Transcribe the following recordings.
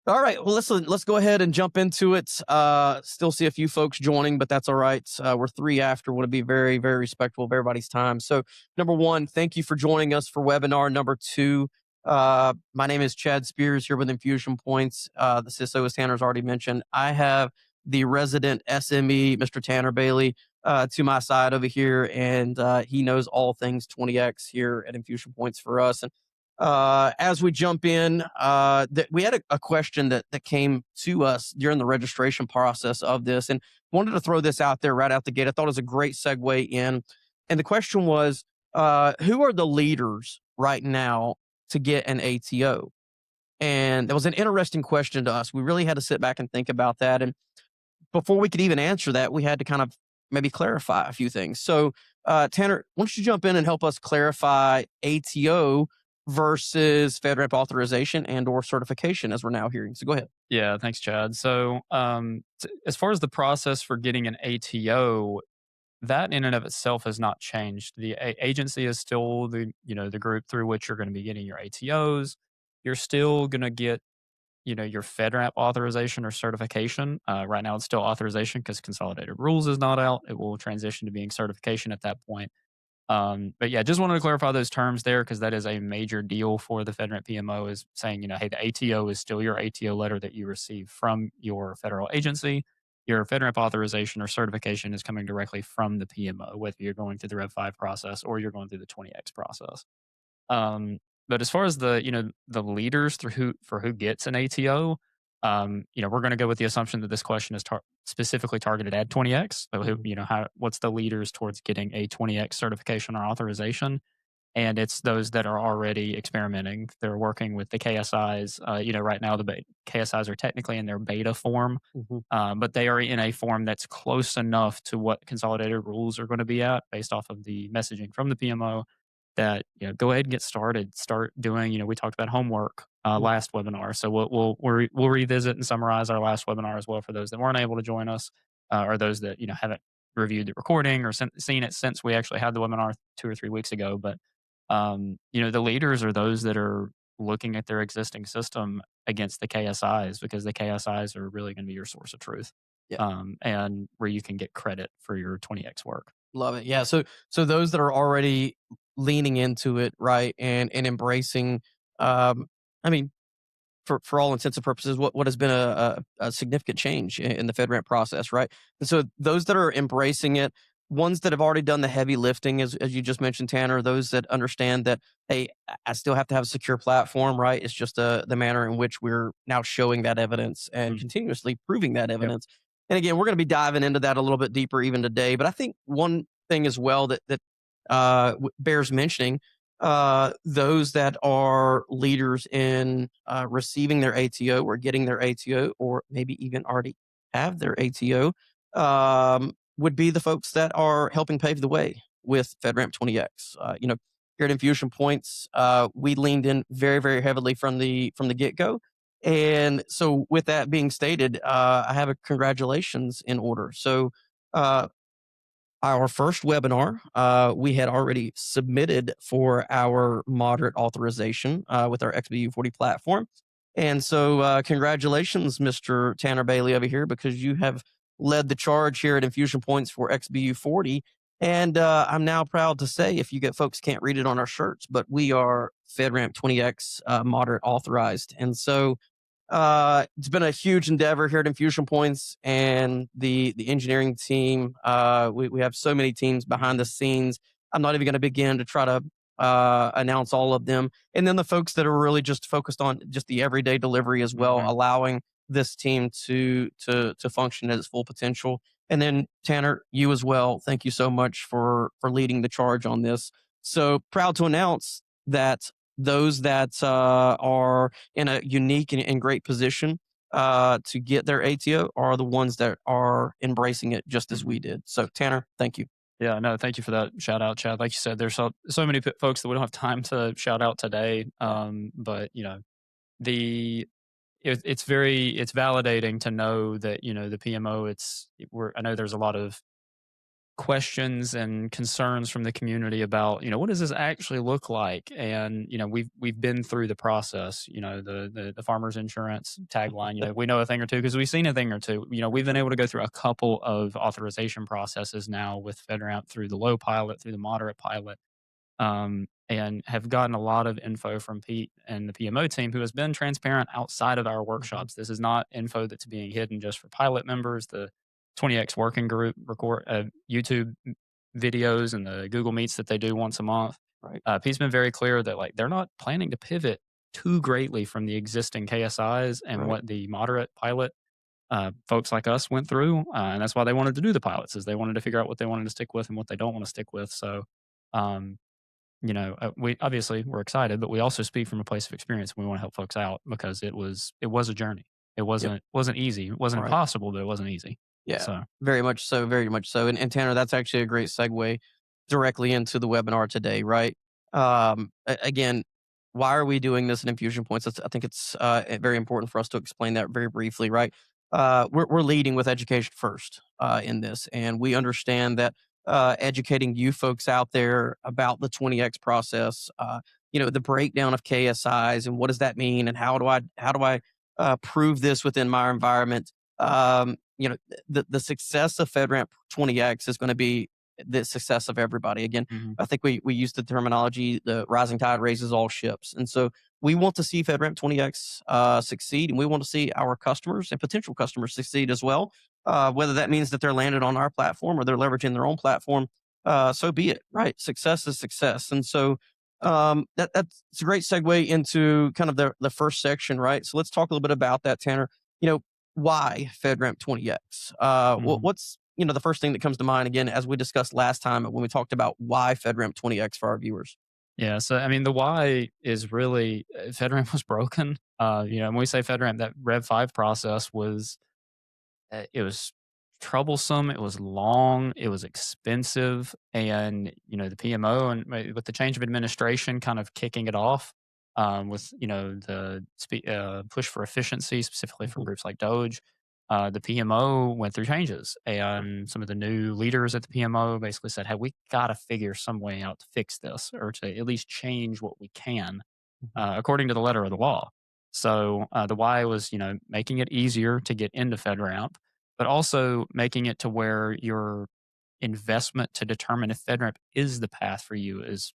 All right. Well, let's go ahead and jump into it. Still see a few folks joining, but that's all right. We're three after. Want to be very, very respectful of everybody's time. So, number one, thank you for joining us for webinar number two. My name is Chad Spears here with Infusion Points. The CISO, as Tanner's already mentioned. I have the resident SME, Mr. Tanner Bailey, to my side over here, and he knows all things 20x here at Infusion Points for us. And as we jump in, we had a question that came to us during the registration process of this, and wanted to throw this out there right out the gate. I thought it was a great segue in, and the question was, who are the leaders right now to get an ATO? And that was an interesting question to us. We really had to sit back and think about that, and before we could even answer that, we had to kind of maybe clarify a few things. So, Tanner, why don't you jump in and help us clarify ATO versus FedRAMP authorization and or certification as we're now hearing. So go ahead. Yeah, thanks, Chad. So, as far as the process for getting an ATO, that in and of itself has not changed. The agency is still the group through which you're going to be getting your ATOs. You're still going to get your FedRAMP authorization or certification. Right now, it's still authorization because consolidated rules is not out. It will transition to being certification at that point. But yeah, just wanted to clarify those terms there because that is a major deal for the FedRAMP PMO is saying, hey, the ATO is still your ATO letter that you receive from your federal agency. Your FedRAMP authorization or certification is coming directly from the PMO, whether you're going through the Rev 5 process or you're going through the 20X process. But as far as the leaders for who gets an ATO, we're going to go with the assumption that this question is specifically targeted at 20X. So who, what's the leaders towards getting a 20X certification or authorization? And it's those that are already experimenting. They're working with the KSIs. Right now the KSIs are technically in their beta form, Mhm. but they are in a form that's close enough to what consolidated rules are going to be at based off of the messaging from the PMO that go ahead and get started. Start doing. We talked about homework Mhm. last webinar, so we'll revisit and summarize our last webinar as well for those that weren't able to join us, or those that haven't reviewed the recording or seen it since we actually had the webinar 2 or 3 weeks ago. But the leaders are those that are looking at their existing system against the KSIs because the KSIs are really going to be your source of truth, Yeah. and where you can get credit for your 20x work. Love it. Yeah. So those that are already leaning into it, right, and embracing, um, I mean, for all intents and purposes, what has been a significant change in the FedRAMP process, right? And so those that are embracing it, ones that have already done the heavy lifting, as you just mentioned, Tanner, those that understand that, hey, I still have to have a secure platform, right? It's just the manner in which we're now showing that evidence and Mm. continuously proving that Yep. evidence. And again, we're going to be diving into that a little bit deeper even today. But I think one thing as well that bears mentioning, those that are leaders in receiving their ATO or getting their ATO, or maybe even already have their ATO, would be the folks that are helping pave the way with FedRAMP 20X. Here at Infusion Points, we leaned in very, very heavily from the get go. And so, with that being stated, I have a congratulations in order. So, uh, our first webinar, we had already submitted for our moderate authorization with our XBU40 platform. And so, congratulations, Mr. Tanner Bailey over here, because you have led the charge here at Infusion Points for XBU40. And I'm now proud to say, if you get folks can't read it on our shirts, but we are FedRAMP 20X moderate authorized. And so, it's been a huge endeavor here at Infusion Points and the engineering team. We have so many teams behind the scenes. I'm not even going to begin to try to announce all of them. And then the folks that are really just focused on just the everyday delivery as well, Mhm. allowing this team to function at its full potential. And then Tanner, you as well. Thank you so much for leading the charge on this. So proud to announce that those that are in a unique and great position to get their ATO are the ones that are embracing it just as Mhm. we did. So, Tanner, thank you. Yeah, no, thank you for that shout out, Chad. Like you said, there's so many folks that we don't have time to shout out today. Yeah. But the it's validating to know that the PMO. I know there's a lot of questions and concerns from the community about, what does this actually look like? And, we've been through the process, the farmers insurance tagline, we know a thing or two because we've seen a thing or two. We've been able to go through a couple of authorization processes now with FedRAMP through the low pilot, through the moderate pilot, and have gotten a lot of info from Pete and the PMO team, who has been transparent outside of our workshops. This is not info that's being hidden just for pilot members. The 20x working group record YouTube videos and the Google Meets that they do once a month. Right. Pete's been very clear that they're not planning to pivot too greatly from the existing KSIs and what the moderate pilot folks like us went through, and that's why they wanted to do the pilots, is they wanted to figure out what they wanted to stick with and what they don't want to stick with. So, um, we obviously we're excited, but we also speak from a place of experience, and we want to help folks out because it was a journey. It wasn't easy. It wasn't Right. impossible, but it wasn't easy. Yeah, So, very much so, very much so. And Tanner, that's actually a great segue directly into the webinar today, right? Again, why are we doing this in Infusion Points? I think it's very important for us to explain that very briefly, right? We're leading with education first in this, and we understand that educating you folks out there about the 20x process, the breakdown of KSIs and what does that mean, and how do I prove this within my environment? The success of FedRAMP 20x is going to be the success of everybody. Again, I think we use the terminology, the rising tide raises all ships. And so we want to see FedRAMP 20x succeed, and we want to see our customers and potential customers succeed as well. Whether that means that they're landed on our platform or they're leveraging their own platform, so be it, right? Success is success. And so that's a great segue into kind of the first section, right? So let's talk a little bit about that, Tanner. You know, why FedRAMP 20x? What's the first thing that comes to mind, again, as we discussed last time when we talked about why FedRAMP 20x for our viewers? Yeah, so I mean, the why is really FedRAMP was broken. When we say FedRAMP, that Rev 5 process was it was troublesome, it was long, it was expensive, and the PMO and with the change of administration kind of kicking it off, with the push for efficiency, specifically from Mhm. groups like Doge. The PMO went through changes, and some of the new leaders at the PMO basically said, "Hey, we got to figure some way out to fix this, or to at least change what we can, Mhm. according to the letter of the law." So the why was, making it easier to get into FedRAMP, but also making it to where your investment to determine if FedRAMP is the path for you is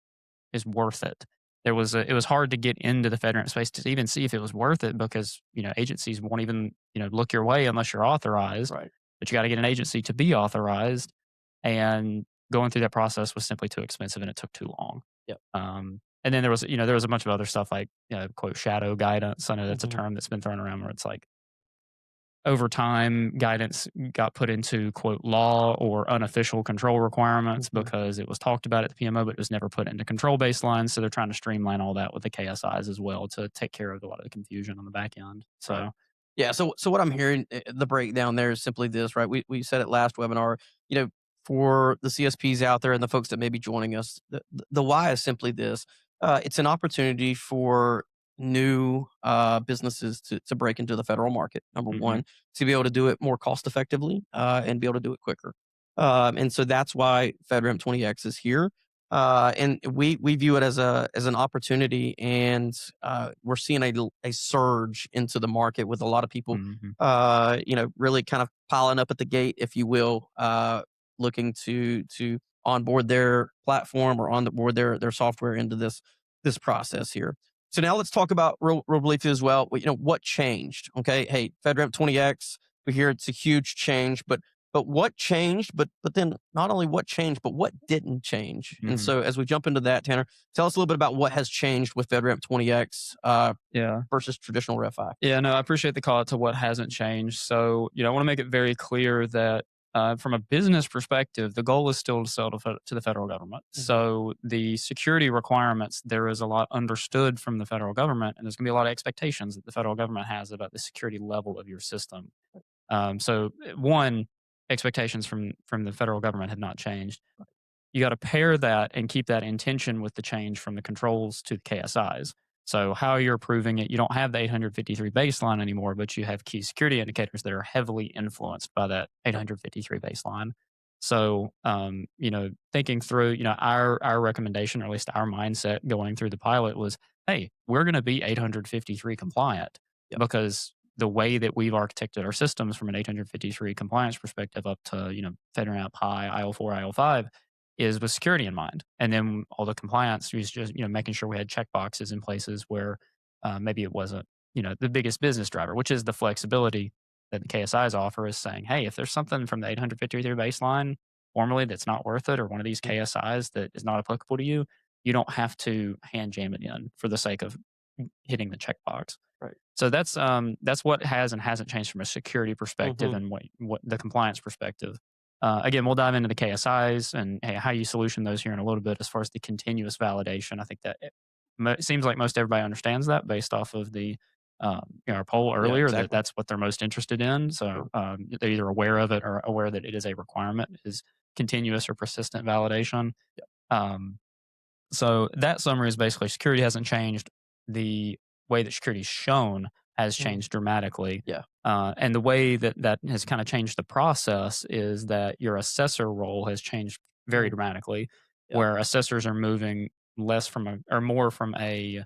worth it. It was hard to get into the FedRAMP space to even see if it was worth it because agencies won't even look your way unless you're authorized. Right. But you got to get an agency to be authorized, and going through that process was simply too expensive and it took too long. Yep. And then there was a bunch of other stuff like quote shadow guidance. I know that's a Mhm. term that's been thrown around where it's like over time, guidance got put into quote law or unofficial control requirements Mhm. because it was talked about at the PMO, but it was never put into control baselines. So they're trying to streamline all that with the KSIs as well to take care of a lot of the confusion on the back end. Right. So, Yeah. So what I'm hearing, the breakdown there is simply this, right? We said it last webinar. You know, for the CSPs out there and the folks that may be joining us, the why is simply this. It's an opportunity for new businesses to break into the federal market. Number mhm, one, to be able to do it more cost effectively and be able to do it quicker. And so that's why FedRAMP 20x is here. And we view it as an opportunity, and we're seeing a surge into the market with a lot of people, mhm, really kind of piling up at the gate, if you will, looking to onboard their platform or on the board their software into this process here. So now let's talk about real briefly as well. What changed? Okay, hey, FedRAMP 20x. We hear it's a huge change, but what changed? But then not only what changed, but what didn't change. And mhm. so as we jump into that, Tanner, tell us a little bit about what has changed with FedRAMP 20x Yeah. versus traditional Rev 5. Yeah, no, I appreciate the call out to what hasn't changed. So, I want to make it very clear that from a business perspective, the goal is still to sell to the federal government. Mhm. So, the security requirements, there is a lot understood from the federal government, and there's going to be a lot of expectations that the federal government has about the security level of your system. One, expectations from the federal government have not changed. You got to pair that and keep that intention with the change from the controls to the KSIs. So how you're approving it, you don't have the 853 baseline anymore, but you have key security indicators that are heavily influenced by that 853 baseline. So, thinking through, our recommendation, or at least our mindset going through the pilot was, hey, we're going to be 853 compliant Yep. because the way that we've architected our systems from an 853 compliance perspective up to, FedRAMP High, IL4, IL5 is with security in mind. And then all the compliance was just, making sure we had checkboxes in places where maybe it wasn't, the biggest business driver, which is the flexibility that the KSIs offer is saying, hey, if there's something from the 853 baseline formally that's not worth it, or one of these Mhm. KSIs that is not applicable to you, you don't have to hand jam it in for the sake of hitting the checkbox. Right. So that's what has and hasn't changed from a security perspective Mhm. and what the compliance perspective. Again, we'll dive into the KSIs and hey, how you solution those here in a little bit. As far as the continuous validation, I think that it seems like most everybody understands that based off of the our poll Yeah, earlier, that exactly. that's what they're most interested in. So Sure. they're either aware of it or aware that it is a requirement, is continuous or persistent validation. Yep. Um, so that summary is basically security hasn't changed. The way that security is shown has Mhm. changed dramatically. Yeah. And the way that that has kind of changed the process is that your assessor role has changed very Mhm. dramatically, Yep. where assessors are moving less from a, or more from a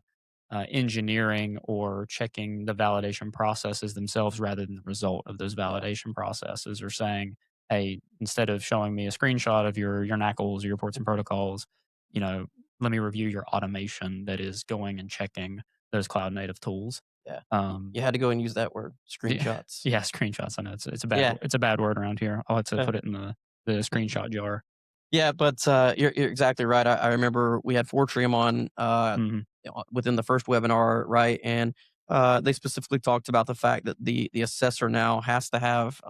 engineering or checking the validation processes themselves rather than the result of those Yeah. validation processes, or saying, hey, instead of showing me a screenshot of your NACLs or your ports and protocols, you know, let me review your automation that is going and checking those cloud native tools. Yeah. Um, You had to go and use that word, yeah, screenshots. yeah, screenshots. I know Yeah. it's a bad word around here. I'll have to Uh, put it in the screenshot jar. yeah, but you're exactly right. I remember we had Fortrium on Hmm. within the first webinar, right? And they specifically talked about the fact that the assessor now has to have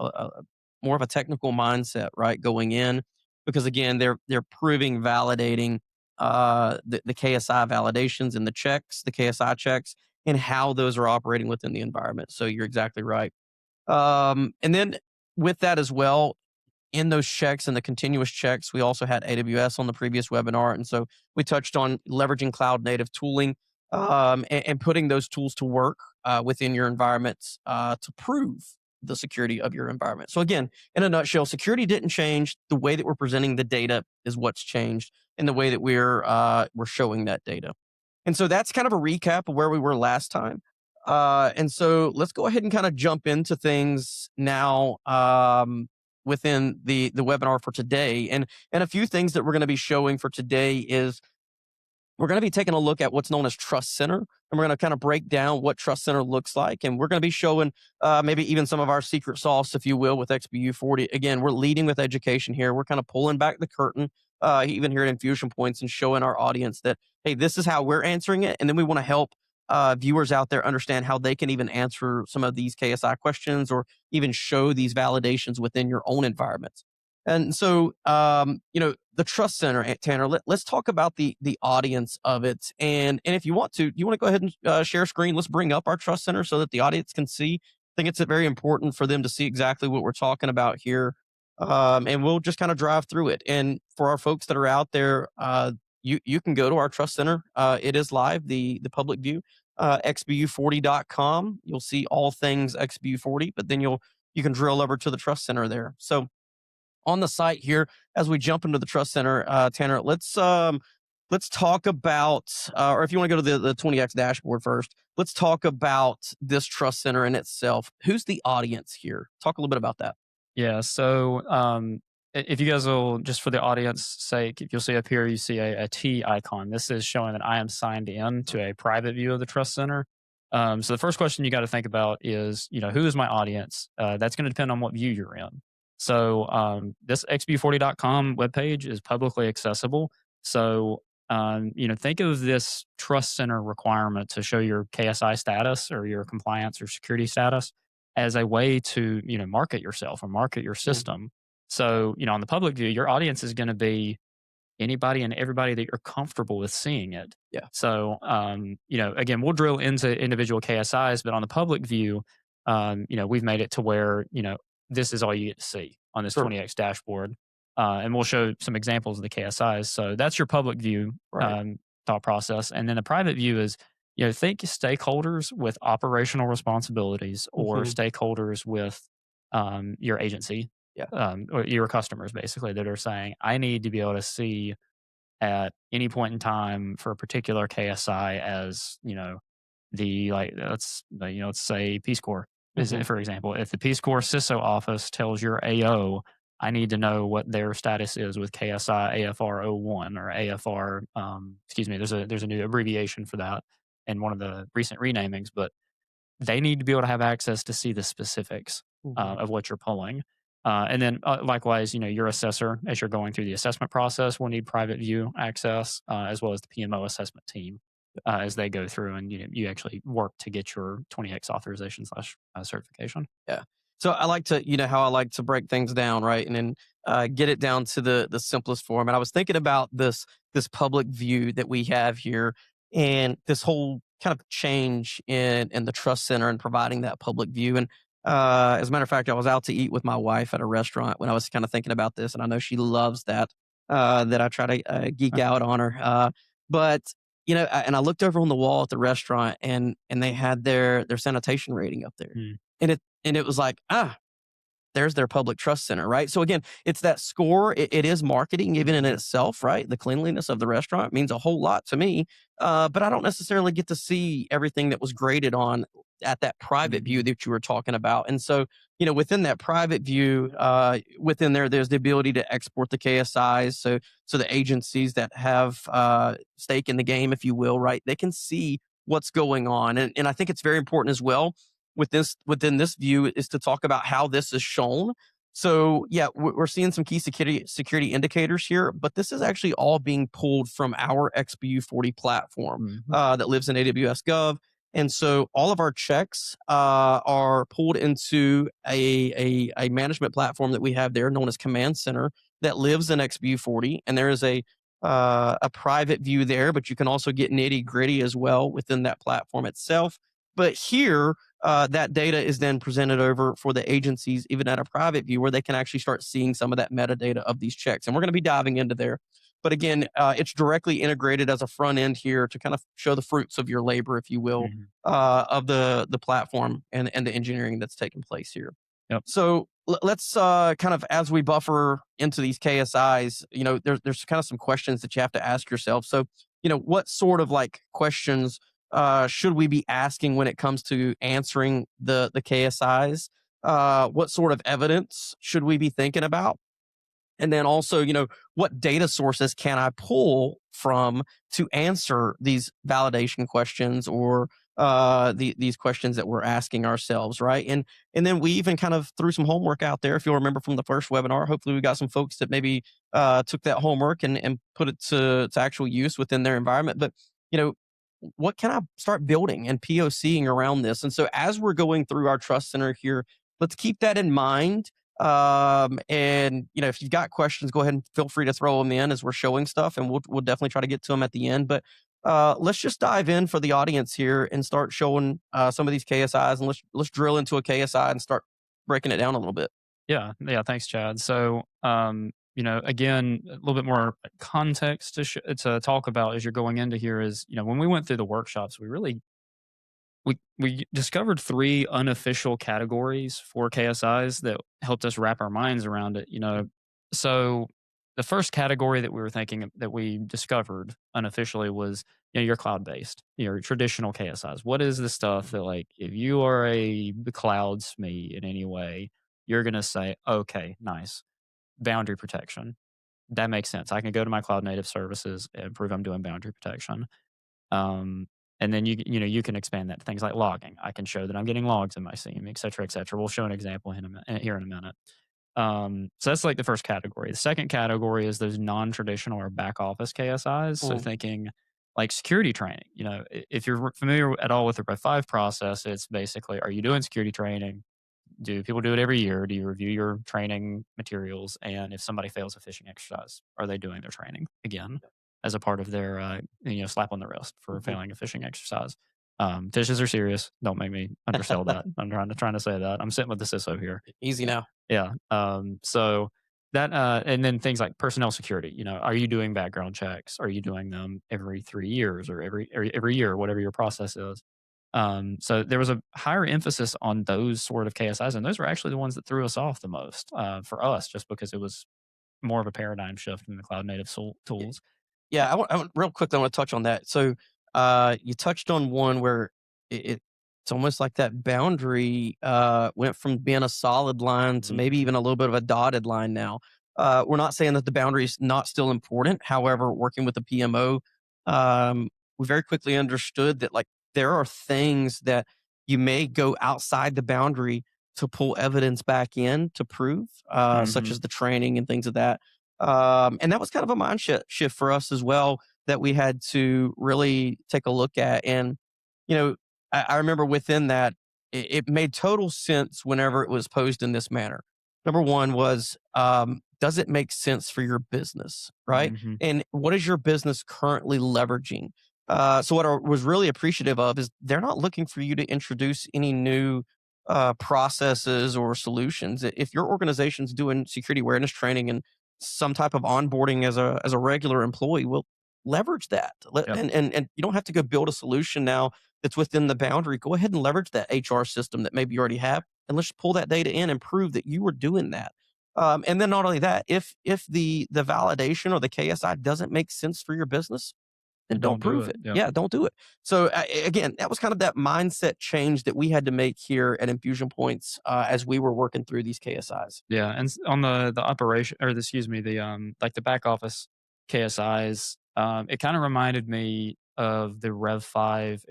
more of a technical mindset, right, going in, because again, they're proving, validating the KSI validations and the checks, the KSI checks, and how those are operating within the environment. So you're exactly right. And then with that as well, in those checks and the continuous checks, we also had AWS on the previous webinar. And so we touched on leveraging cloud native tooling and putting those tools to work within your environments to prove the security of your environment. So, again, in a nutshell, security didn't change. The way that we're presenting the data is what's changed, and the way that we're showing that data. And so that's kind of a recap of where we were last time. And so let's go ahead and kind of jump into things now within the webinar for today. And a few things that we're going to be showing for today is we're going to be taking a look at what's known as Trust Center, and we're going to kind of break down what Trust Center looks like. And we're going to be showing maybe even some of our secret sauce, if you will, with XBU40. Again, we're leading with education here. We're kind of pulling back the curtain, even here at Infusion Points, and showing our audience that, hey, this is how we're answering it. And then we want to help viewers out there understand how they can even answer some of these KSI questions, or even show these validations within your own environments. And so, the Trust Center, Tanner. Let's talk about the audience of it, and if you want to, you want to go ahead and share screen. Let's bring up our Trust Center so that the audience can see. I think it's very important for them to see exactly what we're talking about here, and we'll just kind of drive through it. And for our folks that are out there, you can go to our Trust Center. It is live, the public view, XBU40.com. You'll see all things XBU40, but then you can drill over to the Trust Center there. So on the site here, as we jump into the Trust Center, Tanner, let's talk about, or if you want to go to the 20x dashboard first, let's talk about this Trust Center in itself. Who's the audience here? Talk a little bit about that. Yeah. So, if you guys will, just for the audience sake, if you'll see up here, you see a T icon. This is showing that I am signed in to a private view of the Trust Center. So the first question you got to think about is, who is my audience? That's going to depend on what view you're in. So, this xb40.com webpage is publicly accessible. So, think of this Trust Center requirement to show your KSI status or your compliance or security status as a way to, market yourself or market your Mhm. system. So, on the public view, your audience is going to be anybody and everybody that you're comfortable with seeing it. Yeah, So, again, we'll drill into individual KSIs, but on the public view, we've made it to where, this is all you get to see on this sure. 20x dashboard. And we'll show some examples of the KSIs. So that's your public view Right. thought process. And then the private view is, think stakeholders with operational responsibilities or Mhm. stakeholders with your agency. Yeah. or your customers basically that are saying, I need to be able to see at any point in time for a particular KSI as, the like let's say Peace Corps is Hmm. it, for example, if the Peace Corps CISO office tells your AO, I need to know what their status is with KSI AFR 01 or AFR. Excuse me, there's a new abbreviation for that in one of the recent renamings, but they need to be able to have access to see the specifics Hmm. of what you're pulling. And then likewise, your assessor, as you're going through the assessment process, will need private view access, as well as the PMO assessment team as they go through and you actually work to get your 20x authorization slash certification. Yeah. So I like to, how I like to break things down, right, and then get it down to the simplest form. And I was thinking about this public view that we have here, and this whole kind of change in the trust center and providing that public view. And as a matter of fact, I was out to eat with my wife at a restaurant when I was kind of thinking about this, and I know she loves that that I try to geek out on her. But and I looked over on the wall at the restaurant, and they had their sanitation rating up there, Mm, and it was like, there's their public trust center, right? So again, it's that score. It is marketing even in itself, right? The cleanliness of the restaurant means a whole lot to me, but I don't necessarily get to see everything that was graded on at that private view mhm, that you were talking about. And so, within that private view, within there's the ability to export the KSIs. So the agencies that have stake in the game, if you will, right? They can see what's going on, and I think it's very important as well within this view is to talk about how this is shown. So yeah, we're seeing some key security indicators here, but this is actually all being pulled from our XBU40 platform mhm, that lives in AWS Gov. And so all of our checks are pulled into a management platform that we have there known as Command Center that lives in XBU40. And there is a private view there, but you can also get nitty gritty as well within that platform itself. But here, that data is then presented over for the agencies, even at a private view, where they can actually start seeing some of that metadata of these checks. And we're going to be diving into there. But again, it's directly integrated as a front end here to kind of show the fruits of your labor, if you will, mhm. of the platform and the engineering that's taking place here. Yep. So let's kind of as we buffer into these KSIs, there's kind of some questions that you have to ask yourself. So, what sort of like questions should we be asking when it comes to answering the KSIs? What sort of evidence should we be thinking about? And then also, what data sources can I pull from to answer these validation questions or these questions that we're asking ourselves, right? And then we even kind of threw some homework out there. If you'll remember from the first webinar, hopefully we got some folks that maybe took that homework and put it to actual use within their environment. But you know, what can I start building and POCing around this? And so as we're going through our trust center here, let's keep that in mind. And if you've got questions, go ahead and feel free to throw them in as we're showing stuff, and we'll definitely try to get to them at the end. But let's just dive in for the audience here and start showing some of these KSIs, and let's drill into a KSI and start breaking it down a little bit. Yeah, yeah. Thanks, Chad. So, again, a little bit more context to talk about as you're going into here is, when we went through the workshops, we discovered three unofficial categories for KSIs that helped us wrap our minds around it. So the first category that we were thinking that we discovered unofficially was your cloud based, your traditional KSIs. What is the stuff that, like, if you are a cloud SME in any way, you're gonna say, okay, nice boundary protection. That makes sense. I can go to my cloud native services and prove I'm doing boundary protection. Um, and then you can expand that to things like logging. I can show that I'm getting logs in my SIEM, et cetera, et cetera. We'll show an example here in a minute. So that's like the first category. The second category is those non-traditional or back office KSIs. So Mm. thinking like security training. If you're familiar at all with the Red 5 process, it's basically, are you doing security training? Do people do it every year? Do you review your training materials? And if somebody fails a phishing exercise, are they doing their training again as a part of their slap on the wrist for Mhm. failing a phishing exercise? Phishes are serious. Don't make me undersell that. I'm trying to say that. I'm sitting with the CISO here. Easy now. Yeah. So that and then things like personnel security. Are you doing background checks? Are you doing them every 3 years or every year, whatever your process is? So there was a higher emphasis on those sort of KSIs, and those were actually the ones that threw us off the most for us, just because it was more of a paradigm shift in the cloud native tools. Yeah, I want real quickly, I wanna touch on that. So, you touched on one where it's almost like that boundary, went from being a solid line to maybe Mhm. even a little bit of a dotted line now. We're not saying that the boundary is not still important. However, working with the PMO, we very quickly understood that, like, there are things that you may go outside the boundary to pull evidence back in to prove, such Mhm. as the training and things of that. And that was kind of a shift for us as well that we had to really take a look at. And, you know, I remember within that, it made total sense whenever it was posed in this manner. Number one was, does it make sense for your business? Right. Mhm. And what is your business currently leveraging? So, what I was really appreciative of is they're not looking for you to introduce any new processes or solutions. If your organization's doing security awareness training and some type of onboarding as a regular employee, will leverage that. Yep. And you don't have to go build a solution now that's within the boundary. Go ahead and leverage that HR system that maybe you already have, and let's pull that data in and prove that you were doing that. And then not only that, if the validation or the KSI doesn't make sense for your business, then don't Don't do prove it. it. Yep. Yeah, don't do it. So again, that was kind of that mindset change that we had to make here at Infusion Points as we were working through these KSIs. Yeah, and on the operation, or excuse me, the like the back office KSIs, it kind of reminded me of the Rev 5,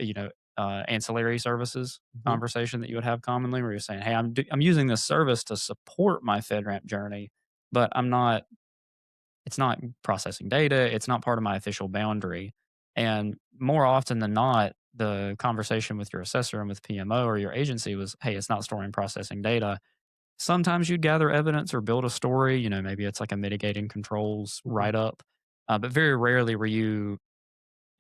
ancillary services Mhm. conversation that you would have commonly, where you're saying, "Hey, I'm using this service to support my FedRAMP journey, but I'm not. It's not processing data. It's not part of my official boundary." And more often than not, the conversation with your assessor and with PMO or your agency was, "Hey, it's not storing processing data." Sometimes you'd gather evidence or build a story, maybe it's like a mitigating controls Mhm. write up, but very rarely were you,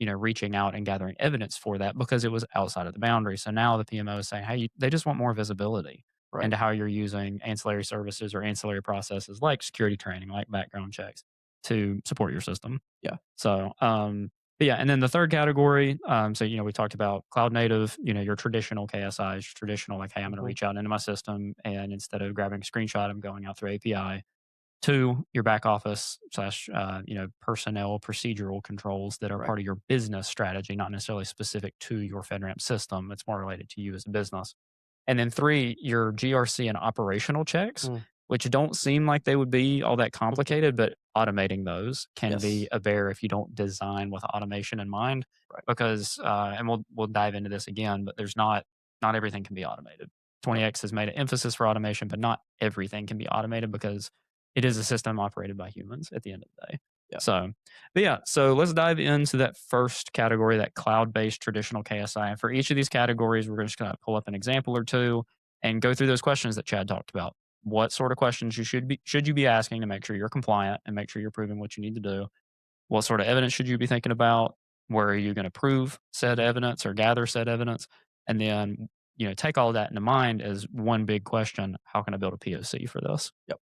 reaching out and gathering evidence for that because it was outside of the boundary. So now the PMO is saying, hey, they just want more visibility Right. into how you're using ancillary services or ancillary processes like security training, like background checks to support your system. Yeah. So, but yeah, and then the third category, so we talked about cloud native, your traditional KSIs, traditional like, hey, I'm going to Mhm. reach out into my system, and instead of grabbing a screenshot, I'm going out through API. To your back office slash, personnel procedural controls that are Right. part of your business strategy, not necessarily specific to your FedRAMP system. It's more related to you as a business. And then three, your GRC and operational checks, Mm. which don't seem like they would be all that Mhm. complicated, but automating those can be Yes. a bear if you don't design with automation in mind. Right. Because, and we'll dive into this again, but not everything can be automated. Yep. 20x has made an emphasis for automation, but not everything can be automated because it is a system operated by humans at the end of the day. Yeah. So, but yeah, so let's dive into that first category, that cloud-based traditional KSI. And for each of these categories, we're just going to pull up an example or two and go through those questions that Chad talked about. What sort of questions should you be asking to make sure you're compliant and make sure you're proving what you need to do? What sort of evidence should you be thinking about? Where are you going to prove said Mhm. evidence or gather said evidence? And then, take all of that into mind as one big question. How can I build a POC for this? Yep.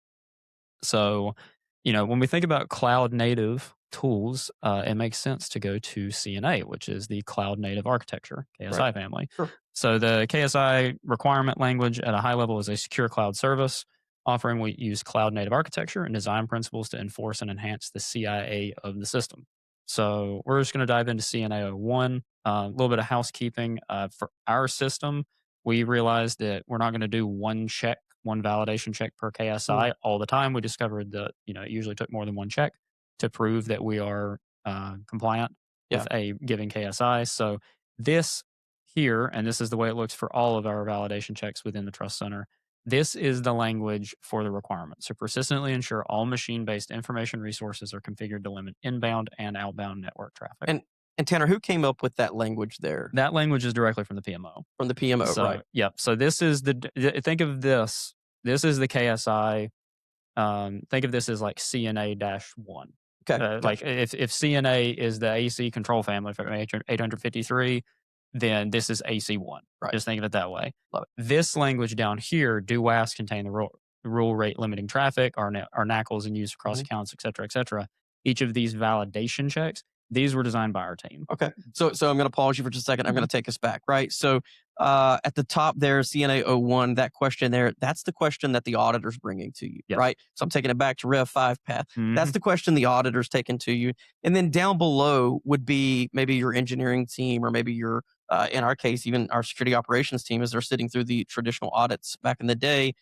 So, when we think about cloud native tools, it makes sense to go to CNA, which is the Cloud Native Architecture, Right. KSI family. Sure. So, the KSI requirement language at a high level is a secure cloud service offering. We use cloud native architecture and design principles to enforce and enhance the CIA of the system. So, we're just going to dive into CNA 01, a little bit of housekeeping. For our system, we realized that we're not going to do one validation check per Mm. KSI all the time. We discovered that it usually took more than one check to prove that we are compliant with Yeah. a given KSI. So this here, and this is the way it looks for all of our validation checks within the Trust Center. This is the language for the requirement. So persistently ensure all machine-based information resources are configured to limit inbound and outbound network traffic. And Tanner, who came up with that language there That language is directly from the PMO. from the PMO? So, Right. yep. So this is think of this. This is the KSI. Think of this as like CNA-1. Okay. Like Gotcha. if CNA is the AC control family for 853, then this is AC1. Right. Just think of it that way. Love it. This language down here, do WAS contain the rule rate limiting traffic, our NACLs and use across Mhm. accounts, et cetera, et cetera. Each of these validation checks these were designed by our team. Okay. So I'm going to pause you for just a second. I'm going to take us back, right? So at the top there, CNA 01, that question there, that's the question that the auditor's bringing to you, Yes. right? So I'm taking it back to Rev 5 path. That's Mhm. the question the auditor's taking to you. And then down below would be maybe your engineering team, or maybe your, in our case, even our security operations team, as they're sitting through the traditional audits back in the day.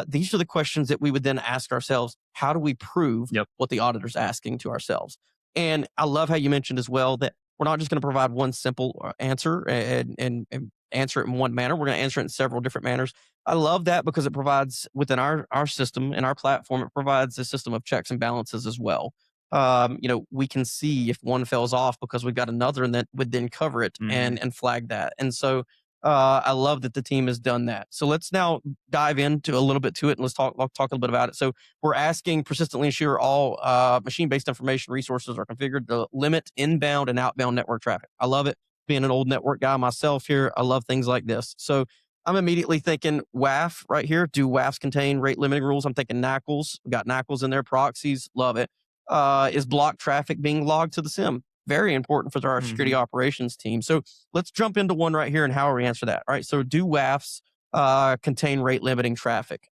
These are the questions that we would then ask ourselves. How do we prove Yep. what the auditor's asking to ourselves? And I love how you mentioned as well that we're not just going to provide one simple answer and answer it in one manner. We're going to answer it in several different manners. I love that because it provides within our system and our platform, it provides a system of checks and balances as well. We can see if one falls off because we've got another, and that would then cover it Mhm. and flag that. And so I love that the team has done that. So let's now dive into a little bit to it, and let's talk a little bit about it. So we're asking persistently ensure all machine-based information resources are configured to limit inbound and outbound network traffic. I love it. Being an old network guy myself here, I love things like this. So I'm immediately thinking WAF right here. Do WAFs contain rate limiting rules? I'm thinking NACLs. We got NACLs in there, proxies. Love it. Is block traffic being logged to the SIM? Very important for our security Mhm. operations team. So let's jump into one right here and how we answer that. All right. So do WAFs contain rate limiting traffic?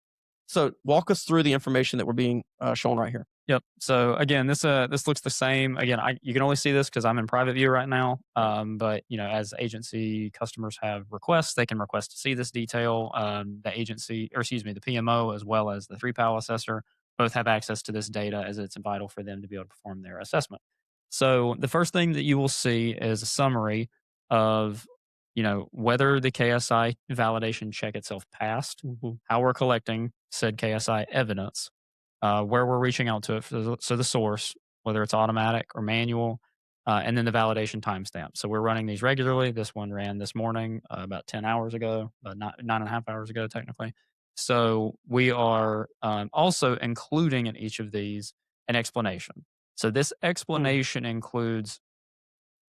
So walk us through the information that we're being shown right here. Yep. So again, this looks the same. Again, you can only see this because I'm in private view right now. But as agency customers have requests, they can request to see this detail. The agency, or excuse me, the PMO as well as the 3PAL assessor both have access to this data, as it's vital for them to be able to perform their assessment. So the first thing that you will see is a summary of whether the KSI validation check itself passed, how we're collecting said KSI evidence, where we're reaching out to it. So the source, whether it's automatic or manual, and then the validation timestamp. So we're running these regularly. This one ran this morning, about 10 hours ago, 9.5 hours ago, technically. So we are also including in each of these an explanation. So this Mm, explanation includes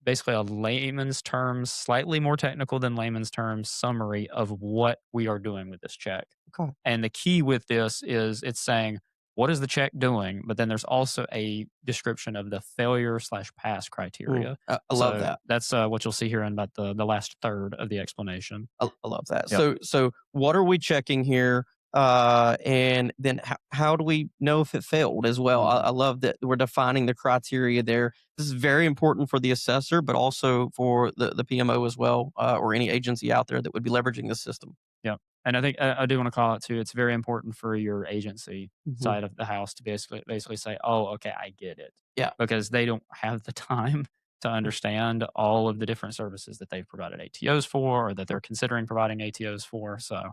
basically a layman's terms, slightly more technical than layman's terms summary of what we are doing with this check. okay. And the key with this is it's saying, what is the check doing? But then there's also a description of the failure slash pass criteria. I love So that. that's what you'll see here in about the last third of the explanation. I love that. Yep. So what are we checking here? And then how do we know if it failed as well? Mhm. I love that we're defining the criteria there. This is very important for the assessor, but also for the PMO as well, or any agency out there that would be leveraging this system. Yep. And I think I do want to call it too. It's very important for your agency Mhm. side of the house to basically say, "Oh, okay, I get it," Yeah. because they don't have the time to understand all of the different services that they've provided ATOs for, or that they're considering providing ATOs for. So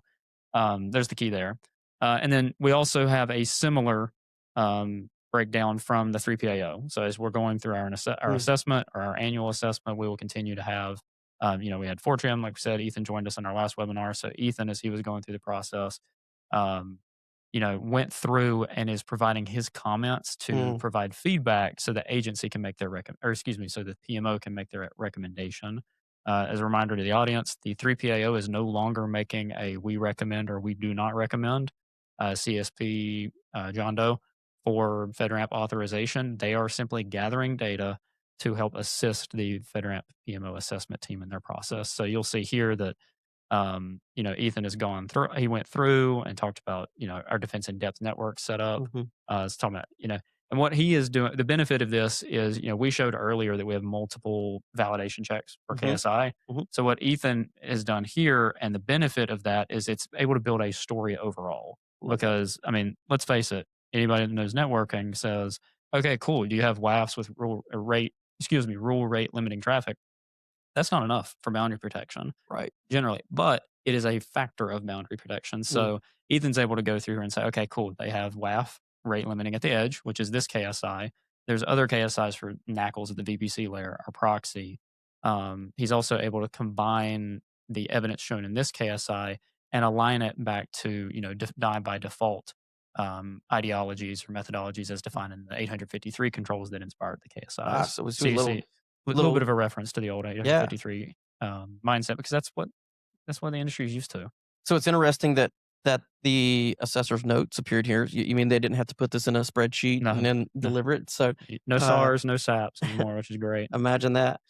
there's the key there. And then we also have a similar breakdown from the 3PAO. So as we're going through our Mm, assessment, or our annual assessment, we will continue to have, we had Fortrim, like we said, Ethan joined us in our last webinar. So Ethan, as he was going through the process, um, went through and is providing his comments to mm, provide feedback so the agency can make their or excuse me, so the PMO can make their recommendation. As a reminder to the audience, the 3PAO is no longer making a we recommend or we do not recommend CSP John Doe for FedRAMP authorization. They are simply gathering data to help assist the FedRAMP PMO assessment team in their process. So you'll see here that Ethan has gone through, he went through and talked about, our defense in depth network setup. mhm, It's talking about, and what he is doing, the benefit of this is, we showed earlier that we have multiple validation checks for mhm, KSI. mhm. So what Ethan has done here, and the benefit of that is it's able to build a story overall. Love that. Because, I mean, let's face it, anybody that knows networking says, okay, cool. Do you have WAFs with rule rate limiting traffic? That's not enough for boundary protection Right. generally, but it is a factor of boundary protection. Mm, So Ethan's able to go through here and say, okay, cool. They have WAF rate limiting at the edge, which is this KSI. There's other KSIs for NACLs at the VPC layer, our proxy. He's also able to combine the evidence shown in this KSI and align it back to, die by default ideologies or methodologies as defined in the 853 controls that inspired the KSIs. so we So see a you see a little bit little, of a reference to the old yeah. 853 mindset, because that's what the industry is used to. So it's interesting that that the assessor's notes appeared here. You mean they didn't have to put this in a spreadsheet and No, then no, deliver it? So no uh, SARs, no SAPs anymore, which is great. imagine that.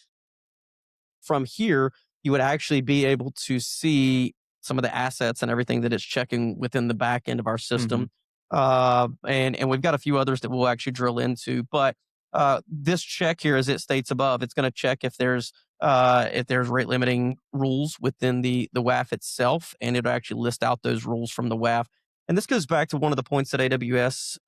From here, you would actually be able to see some of the assets and everything that it's checking within the back end of our Mhm. system. And we've got a few others that we'll actually drill into. But this check here, as it states above, it's going to check if there's rate limiting rules within the WAF itself, and it'll actually list out those rules from the WAF. And this goes back to one of the points that AWS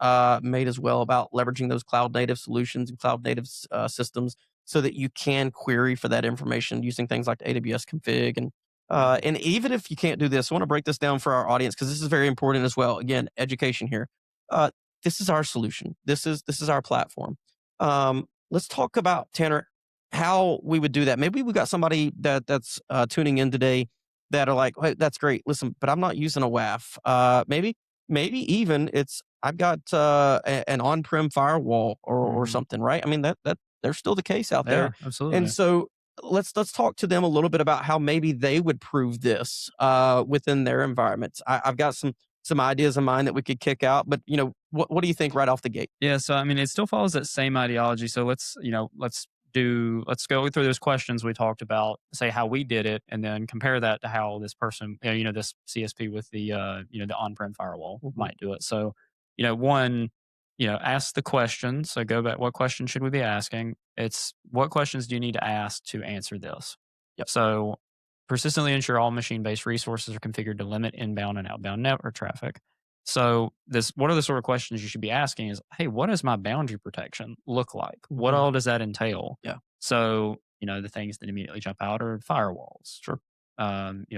made as well about leveraging those cloud native solutions and cloud native systems so that you can query for that information using things like AWS config. And even if you can't do this, I want to break this down for our audience because this is very important as well. Again, education here. Uh, this is our solution. This is our platform. Let's talk about, Tanner, how we would do that. Maybe we got somebody that's tuning in today that are like, hey, that's great. Listen, but I'm not using a WAF. Maybe even it's I've got an on-prem firewall or Mhm. something, right? I mean that there's still the case out Yeah, there. And absolutely. so let's talk to them a little bit about how maybe they would prove this within their environments. I've got some ideas in mind that we could kick out, but what do you think right off the gate? Yeah, so I mean, it still follows that same ideology. So let's go through those questions we talked about, say how we did it, and then compare that to how this person, this CSP with the the on-prem firewall Mhm. might do it. So, one, ask the question. So go back. What question should we be asking? It's what questions do you need to ask to answer this? Yep. So, persistently ensure all machine-based resources are configured to limit inbound and outbound network traffic. So this what are the sort of questions you should be asking is, hey, what does my boundary protection look like? What Mhm. all does that entail? Yeah. So, the things that immediately jump out are firewalls, Sure.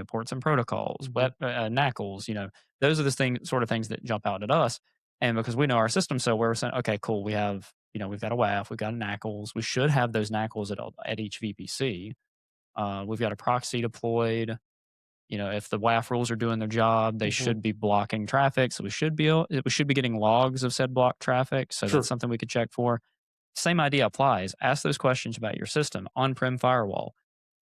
ports and protocols, Mhm. NACLs, those are the sort of things that jump out at us. And because we know our system so well, we're saying, okay, cool, we have, we've got a WAF, we've got NACLs. We should have those NACLs at each VPC. We've got a proxy deployed. If the WAF rules are doing their job, they Mhm. should be blocking traffic. So we should be getting logs of said block traffic. So that's Sure. something we could check for. Same idea applies. Ask those questions about your system. On-prem firewall.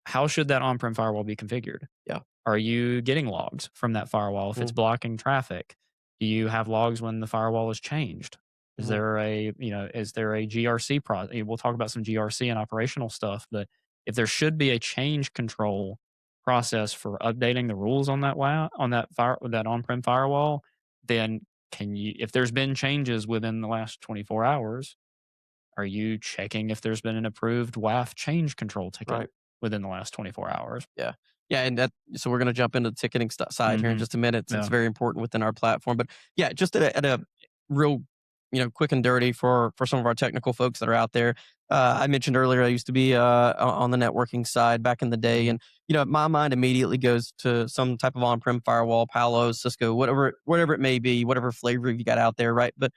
How should that on-prem firewall be configured? Yeah. Are you getting logs from that firewall if it's Mhm. blocking traffic? Do you have logs when the firewall is changed? Is Mhm. there a GRC process? We'll talk about some GRC and operational stuff, but if there should be a change control process for updating the rules on that on-prem firewall, then if there's been changes within the last 24 hours, are you checking if there's been an approved WAF change control ticket Right. within the last 24 hours? Yeah. Yeah, and so we're gonna jump into the ticketing side here in Mhm. just a minute. It's Yeah. very important within our platform. But yeah, just at a real, quick and dirty for some of our technical folks that are out there. I mentioned earlier I used to be on the networking side back in the day, Mhm. and my mind immediately goes to some type of on-prem firewall, Palo, Cisco, whatever it may be, whatever flavor you got out there, right? But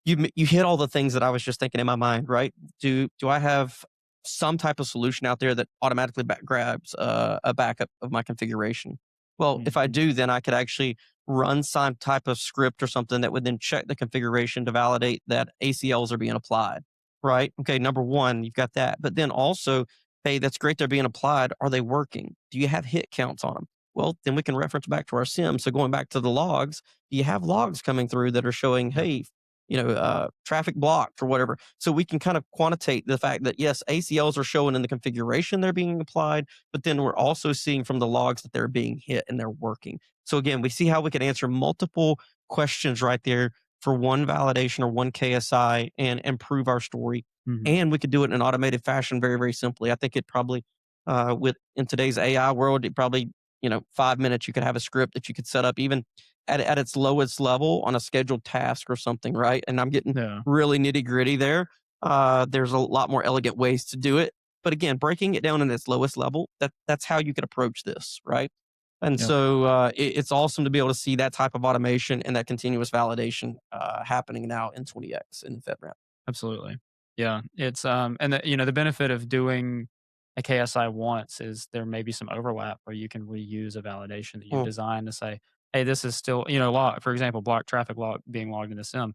you hit all the things that I was just thinking in my mind, right? Do I have some type of solution out there that automatically grabs a backup of my configuration? Well, if I Mhm. do, then I could actually run some type of script or something that would then check the configuration to validate that ACLs are being applied, right? Okay, number one, you've got that. But then also, hey, that's great they're being applied. Are they working? Do you have hit counts on them? Well, then we can reference back to our SIM. So going back to the logs, do you have logs coming through that are showing, Yeah. hey, traffic blocked or whatever. So we can kind of quantitate the fact that yes, ACLs are showing in the configuration they're being applied, but then we're also seeing from the logs that they're being hit and they're working. So again, we see how we can answer multiple questions right there for one validation or one KSI and improve our story. Mhm. And we could do it in an automated fashion very, very simply. I think it probably, with in today's AI world, it probably, 5 minutes you could have a script that you could set up even at its lowest level on a scheduled task or something, right? And I'm getting Yeah. really nitty gritty there. There's a lot more elegant ways to do it, but again, breaking it down in its lowest level, that's how you could approach this, right? And Yep. so it's awesome to be able to see that type of automation and that continuous validation happening now in 20x in FedRAMP. Absolutely. Yeah. It's and the benefit of doing a KSI once is there may be some overlap where you can reuse a validation that you've Mm, designed to say, hey, this is still, for example, block traffic log being logged in the SIM.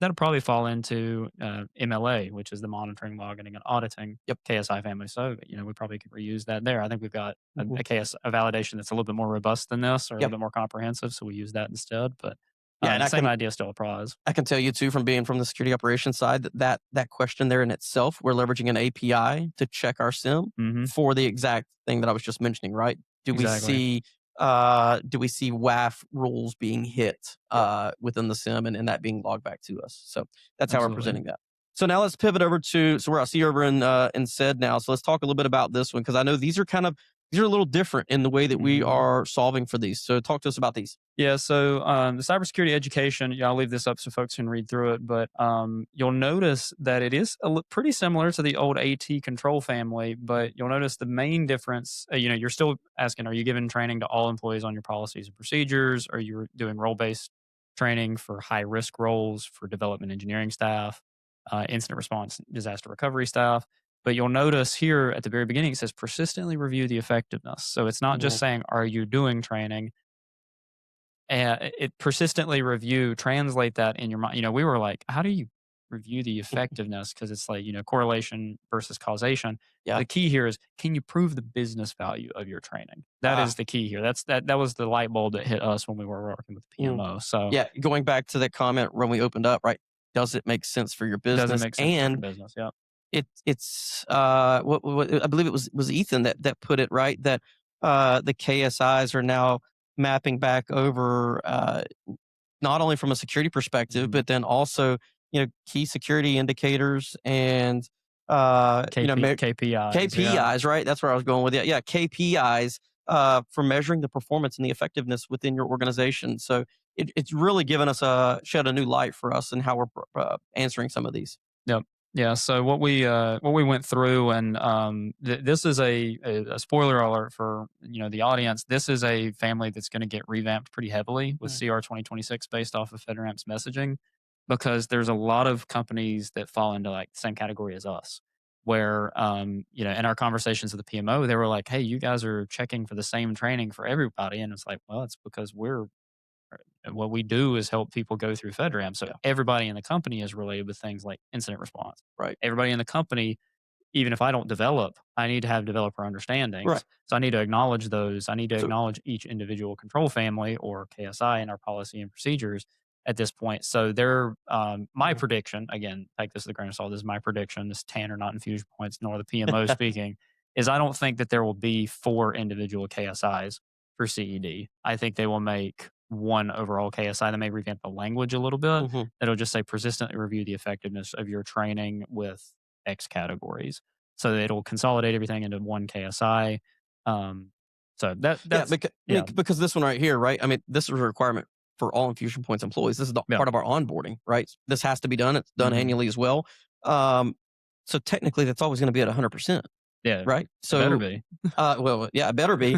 that'll probably fall into MLA, which is the monitoring, logging, and auditing Yep. KSI family. So, we probably could reuse that there. I think we've got Mhm. a validation that's a little bit more robust than this, or a Yep. little bit more comprehensive. So we use that instead. But Yeah, and the same idea still applies. I can tell you too, from being from the security operations side, that question there in itself, we're leveraging an API to check our SIM Hmm. for the exact thing that I was just mentioning, right? Do we Exactly. see WAF rules being hit Yep. within the SIM and that being logged back to us? So that's how we're Absolutely. presenting that. So now let's pivot over to we're I see you over in SED now. So let's talk a little bit about this one because I know these are a little different in the way that we Mhm. are solving for these. So talk to us about these. Yeah, so the cybersecurity education, I'll leave this up so folks can read through it, but you'll notice that it is pretty similar to the old AT control family, but you'll notice the main difference, you're still asking, are you giving training to all employees on your policies and procedures? Are you doing role-based training for high-risk roles, for development engineering staff, incident response, disaster recovery staff? But you'll notice here at the very beginning, it says persistently review the effectiveness. So it's not just Mhm. saying, are you doing training? And it persistently review, translate that in your mind. We were like, how do you review the effectiveness? Because it's like, correlation versus causation. Yeah. The key here is, can you prove the business value of your training? That Ah. is the key here. That was the light bulb that hit us when we were working with the Mm. PMO. So Yeah, going back to that comment when we opened up, right? Does it make sense for your does it business? make sense for your And business? Yeah. it's what I believe it was Ethan that put it right that the KSIs are now mapping back over not only from a security perspective, Mhm. but then also key security indicators and KPIs. Yeah. KPIs, right? That's where I was going with it. Yeah, KPIs for measuring the performance and the effectiveness within your organization. So it's really given us shed a new light for us and how we're answering some of these. Yep. Yeah. So what we went through, and this is a spoiler alert for the audience. This is a family that's going to get revamped pretty heavily with Mm. CR 2026 based off of FedRAMP's messaging, because there's a lot of companies that fall into like the same category as us, where in our conversations with the PMO, they were like, "Hey, you guys are checking for the same training for everybody," and it's like, well, it's because what we do is help people go through FedRAMP. So Yeah, everybody in the company is related with things like incident response. right, Everybody in the company, even if I don't develop, I need to have developer right. understandings. So I need to acknowledge those. I need to So acknowledge each individual control family or KSI in our policy and procedures at this point. So my Mhm. prediction, again, take this with a grain of salt, this is my prediction, this is Tanner, not Infusion Points, nor the PMO speaking, is I don't think that there will be 4 individual KSIs for CED. I think they will make one overall KSI that may revamp the language a little bit. Mhm. It'll just say persistently review the effectiveness of your training with X categories. So that it'll consolidate everything into one KSI. Um, so Yeah, that's yeah, because this one right here, right? I mean, this is a requirement for all Infusion Points employees. This is yeah. part of our onboarding, right? This has to be done. It's done Mhm. annually as well. Um, so technically, that's always going to be at 100%, Yeah, right? it better So, be. well, yeah, it better be.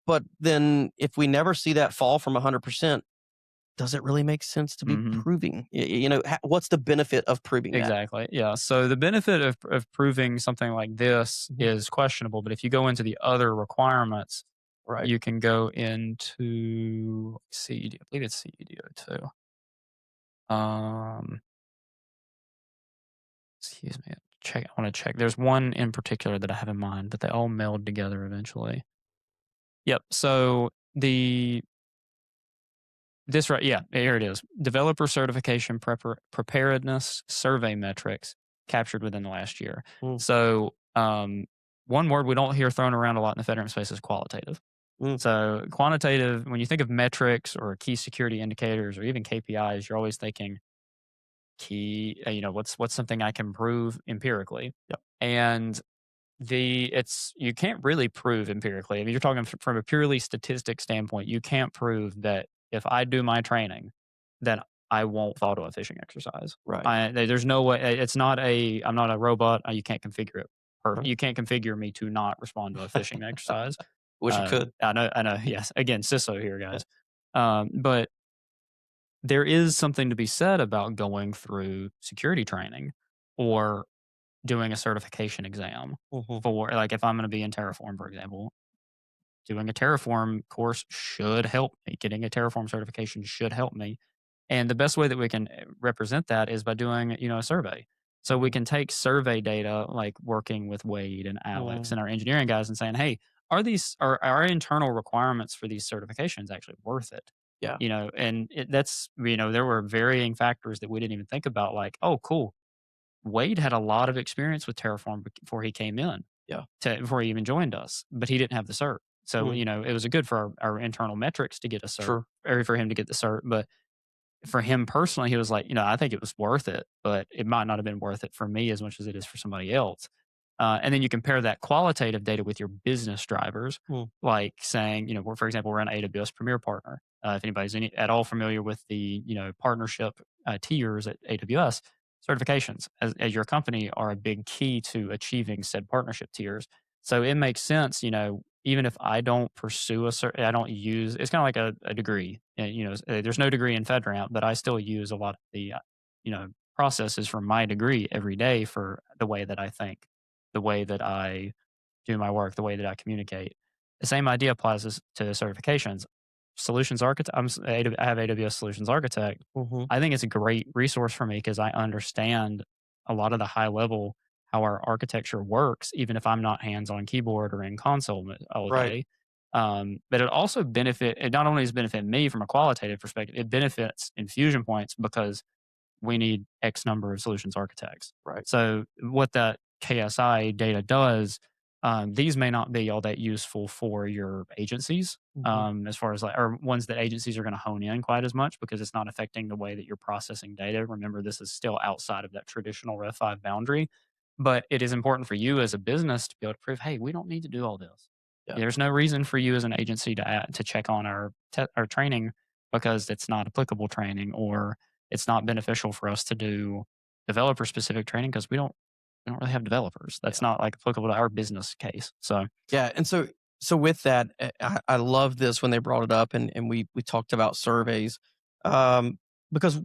But then if we never see that fall from 100%, does it really make sense to be Mhm. proving? What's the benefit of proving that? Exactly. Yeah. So the benefit of proving something like this Mhm. is questionable, but if you go into the other requirements, Right. you can go into CED. I believe it's CEDO2. Um, excuse me. Check. I want to check. There's one in particular that I have in mind, but they all meld together eventually. Yep. So right, yeah, here it is. Developer certification preparedness survey metrics captured within the last year. Mm, So, one word we don't hear thrown around a lot in the FedRAMP space is qualitative. mm, So, quantitative, when you think of metrics or key security indicators or even KPIs, you're always thinking what's something I can prove empirically, yep. and you can't really prove empirically. I mean, you're talking from a purely statistic standpoint. You can't prove that if I do my training, that I won't fall to a phishing exercise. Right. There's no way. It's not a. I'm not a robot. You can't configure it. Perfect. Right. You can't configure me to not respond to a phishing exercise. Wish it could. I know. I know. Yes. Again, CISO here, guys. But there is something to be said about going through security training or doing a certification exam Mhm. for, like, if I'm going to be in Terraform, for example, doing a Terraform course should help me. Getting a Terraform certification should help me. And the best way that we can represent that is by doing, a survey. So we Mhm. can take survey data, like working with Wade and Alex and our engineering guys and saying, hey, are our internal requirements for these certifications actually worth it? Yeah. And that's, there were varying factors that we didn't even think about, like, oh, cool. Wade had a lot of experience with Terraform before he came in, Yeah. before he even joined us, but he didn't have the cert. So, Mm. it was a good for our internal metrics to get a cert, Sure. or for him to get the cert. But for him personally, he was like, I think it was worth it, but it might not have been worth it for me as much as it is for somebody else. And then you compare that qualitative data with your business drivers, Mm. like saying, for example, we're an AWS Premier partner. If anybody's at all familiar with the, partnership tiers at AWS, certifications as your company are a big key to achieving said partnership tiers. So it makes sense, even if I don't pursue I don't use, it's kind of like a degree. And, there's no degree in FedRAMP, but I still use a lot of the, processes from my degree every day for the way that I think, the way that I do my work, the way that I communicate. The same idea applies to certifications. Solutions architect, I have AWS Solutions Architect. Mhm. I think it's a great resource for me because I understand a lot of the high level how our architecture works, even if I'm not hands on keyboard or in console all Right. day. But it not only does benefit me from a qualitative perspective, it benefits InfusionPoints because we need X number of solutions architects. Right. So what that KSI data does, these may not be all that useful for your agencies, Mhm. as far as or ones that agencies are going to hone in quite as much because it's not affecting the way that you're processing data. Remember, this is still outside of that traditional Rev 5 boundary, but it is important for you as a business to be able to prove, hey, we don't need to do all this. Yeah. There's no reason for you as an agency to check on our training because it's not applicable training, or it's not beneficial for us to do developer specific training because we don't really have developers. That's Yeah. not like applicable to our business case. So Yeah, and so with that, I love this when they brought it up, and we talked about surveys, um, because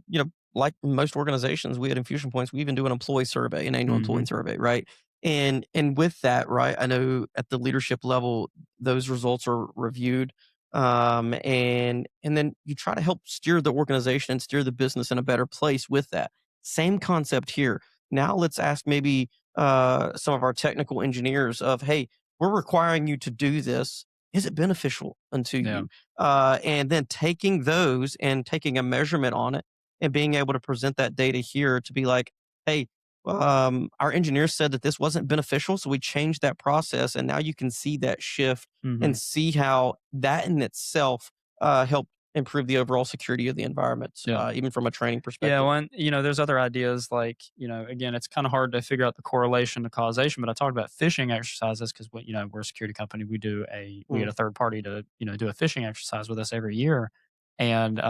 like most organizations, we at Infusion Points, we even do an employee survey, an annual employee mhm, survey, right? And with that, right, I know at the leadership level, those results are reviewed, and then you try to help steer the organization and steer the business in a better place with that. Same concept here. Now let's ask maybe some of our technical engineers of, hey, we're requiring you to do this. Is it beneficial unto yeah, you? And then taking those and taking a measurement on it and being able to present that data here to be like, hey, our engineers said that this wasn't beneficial. So we changed that process. And now you can see that shift and mhm. see how that in itself helped improve the overall security of the environment, Yeah. even from a training Yeah, perspective. well, and, there's other ideas like, again, it's kind of hard to figure out the correlation to causation, but I talked about phishing exercises because, we're a security company. We get Mm, a third party to, do a phishing exercise with us every year. And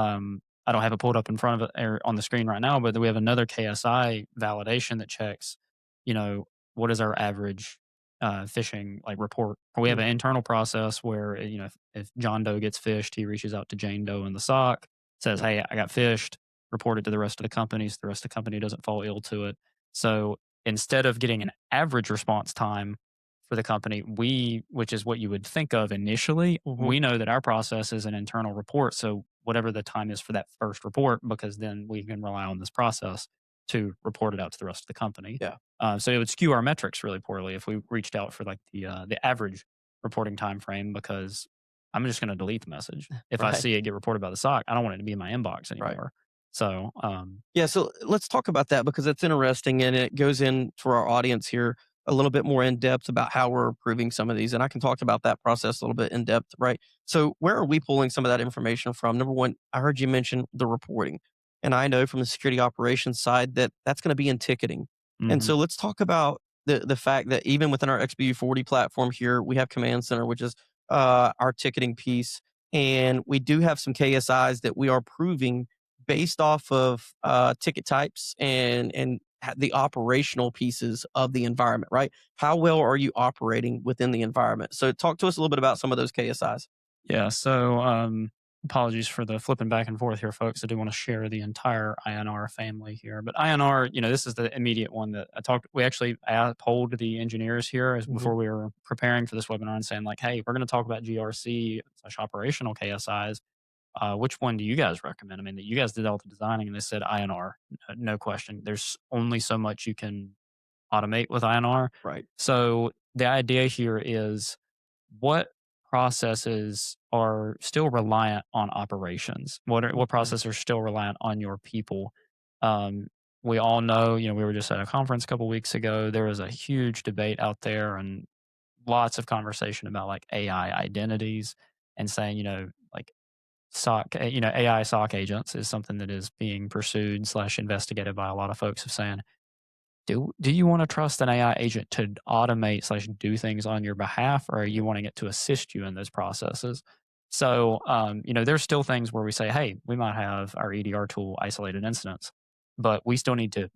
I don't have it pulled up in front of it or on the screen right now, but we have another KSI validation that checks, you know, what is our average phishing like report. We have mm, an internal process where, if John Doe gets phished, he reaches out to Jane Doe in the SOC, says, yep, hey, I got phished, report it to the rest of the company so the rest of the company doesn't fall ill to it. So instead of getting an average response time for the company, which is what you would think of initially, mhm, we know that our process is an internal report. So whatever the time is for that first report, because then we can rely on this process to report it out to the rest of the company. yeah, So it would skew our metrics really poorly if we reached out for like the average reporting time frame, because I'm just going to delete the message if I right. see it get reported by the SOC. I don't want it to be in my inbox Right. anymore. So, Yeah, so let's talk about that because it's interesting and it goes into our audience here a little bit more in depth about how we're approving some of these. And I can talk about that process a little bit in depth, right? So, where are we pulling some of that information from? Number one, I heard you mention the reporting. And I know from the security operations side that that's going to be in ticketing. And mhm, so, let's talk about the fact that even within our XBU40 platform here, we have Command Center, which is our ticketing piece. And we do have some KSIs that we are proving based off of ticket types and the operational pieces of the environment, right? How well are you operating within the environment? So talk to us a little bit about some of those KSIs. yeah. So, apologies for the flipping back and forth here, folks. I do want to share the entire INR family here, but INR, this is the immediate one that I talked. I polled the engineers here as Hmm. before we were preparing for this webinar and saying like, hey, we're going to talk about GRC/operational KSIs. which one do you guys recommend? I mean, that you guys did all the designing, and they said INR, no question. There's only so much you can automate with INR. Right. So the idea here is what processes are still reliant on operations? What Mhm. processes are still reliant on your people? Um, we all know, we were just at a conference a couple weeks ago. There was a huge debate out there and lots of conversation about like AI identities and saying, like AI SOC agents is something that is being pursued slash investigated by a lot of folks of saying, do you want to trust an AI agent to automate slash do things on your behalf, or are you wanting it to assist you in those processes? So, there's still things where we say, hey, we might have our EDR tool isolated incidents, but we still need to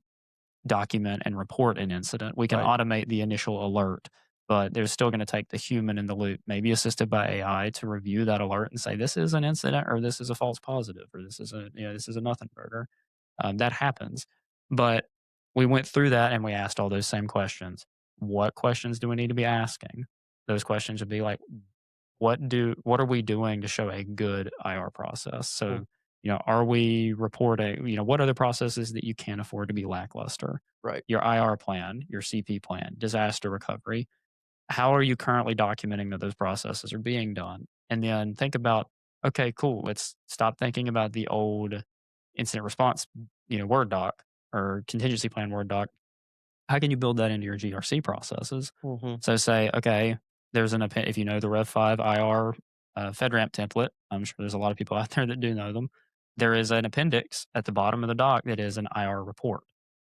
document and report an incident. We can Right. automate the initial alert, but there's still going to take the human in the loop, maybe assisted by AI, to review that alert and say this is an incident, or this is a false positive, or this is a nothing burger. That happens, but we went through that and we asked all those same questions. What questions do we need to be asking? Those questions would be like, what are we doing to show a good IR process? Mm. So, are we reporting, what are the processes that you can't afford to be lackluster? Right. Your IR plan, your CP plan, disaster recovery. How are you currently documenting that those processes are being done? And then think about, okay, cool. Let's stop thinking about the old incident response, Word doc or contingency plan Word doc. How can you build that into your GRC processes? Mhm. So say, okay, if you know the Rev 5 IR FedRAMP template, I'm sure there's a lot of people out there that do know them. There is an appendix at the bottom of the doc that is an IR report,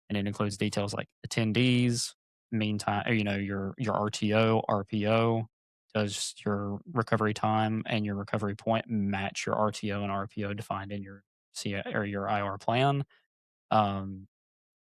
and it includes details like attendees, meantime, your RTO, RPO. Does your recovery time and your recovery point match your RTO and RPO defined in your or your IR plan? Um,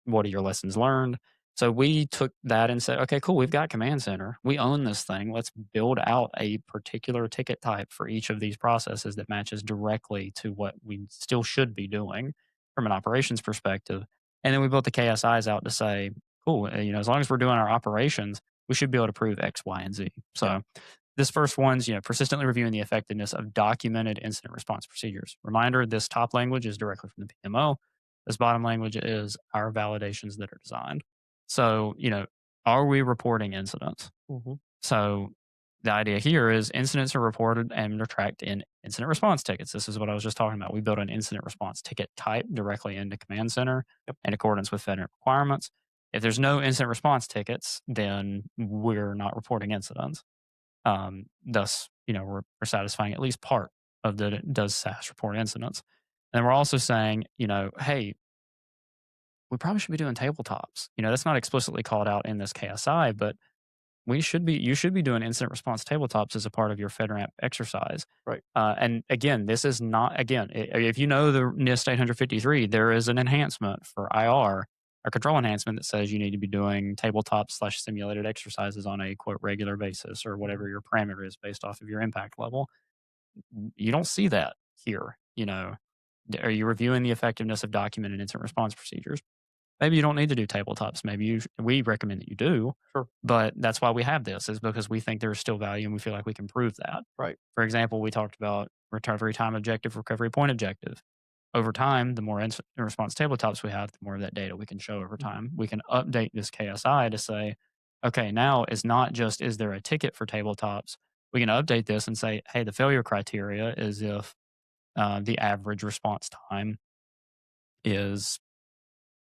what are your lessons learned? So we took that and said, okay, cool. We've got Command Center. We own this thing. Let's build out a particular ticket type for each of these processes that matches directly to what we still should be doing from an operations perspective. And then we built the KSIs out to say, cool, as long as we're doing our operations, we should be able to prove X, Y, and Z. Yeah. So this first one's, persistently reviewing the effectiveness of documented incident response procedures. Reminder, this top language is directly from the PMO. This bottom language is our validations that are designed. So, are we reporting incidents? Mhm. So the idea here is incidents are reported and are tracked in incident response tickets. This is what I was just talking about. We built an incident response ticket type directly into Command Center Yep. in accordance with FedRAMP requirements. If there's no incident response tickets, then we're not reporting incidents. Thus, we're satisfying at least part of the does SaaS report incidents. And we're also saying, hey, we probably should be doing tabletops. That's not explicitly called out in this KSI, but you should be doing incident response tabletops as a part of your FedRAMP exercise. Right. And again, this is not, again, if you know the NIST 853, there is an enhancement for IR, a control enhancement that says you need to be doing tabletop slash simulated exercises on a quote regular basis or whatever Mhm. your parameter is based off of your impact level. You don't see that here. Are you reviewing the effectiveness of documented incident response procedures? Maybe you don't need to do tabletops. We recommend that you do, Sure. but that's why we have this, is because we think there's still value and we feel like we can prove that. Right. For example, we talked about recovery time objective, recovery point objective. Over time, the more incident response tabletops we have, the more of that data we can show over Mhm. time. We can update this KSI to say, okay, now it's not just is there a ticket for tabletops. We can update this and say, hey, the failure criteria is if the average response time is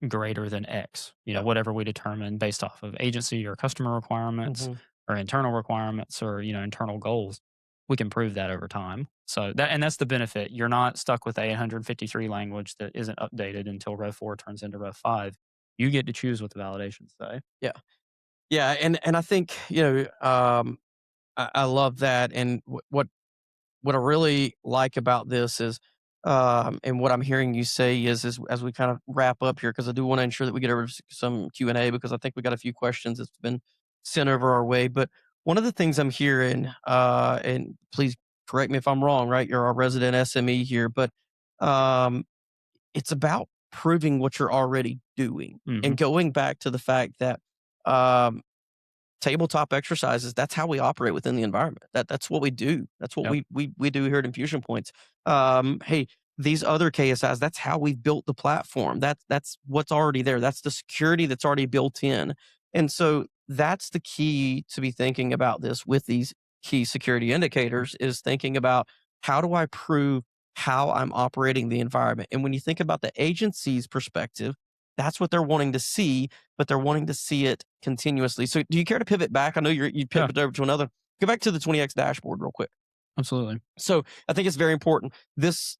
greater than X, Yeah. whatever we determine based off of agency or customer requirements Mhm. or internal requirements or, internal goals. We can prove that over time. That's the benefit. You're not stuck with a 853 language that isn't updated until Rev 4 turns into Rev 5. You get to choose what the validations say. Yeah. Yeah. And I think I love that. And what I really like about this is, and what I'm hearing you say is as we kind of wrap up here, because I do want to ensure that we get over some Q&A, because I think we got a few questions that's been sent over our way. But one of the things I'm hearing, and please correct me if I'm wrong, right? You're our resident SME here, but um, it's about proving what you're already doing Hmm. and going back to the fact that um, tabletop exercises, that's how we operate within the environment. That's what we do. That's what Yep. we do here at Infusion Points. Hey, these other KSIs, that's how we've built the platform. That's what's already there. That's the security that's already built in. And so that's the key to be thinking about this with these key security indicators is thinking about how do I prove how I'm operating the environment. And when you think about the agency's perspective, that's what they're wanting to see, but they're wanting to see it continuously. So do you care to pivot back? I know you Yeah. pivoted over to another. Go back to the 20x dashboard real quick. Absolutely. So I think it's very important. This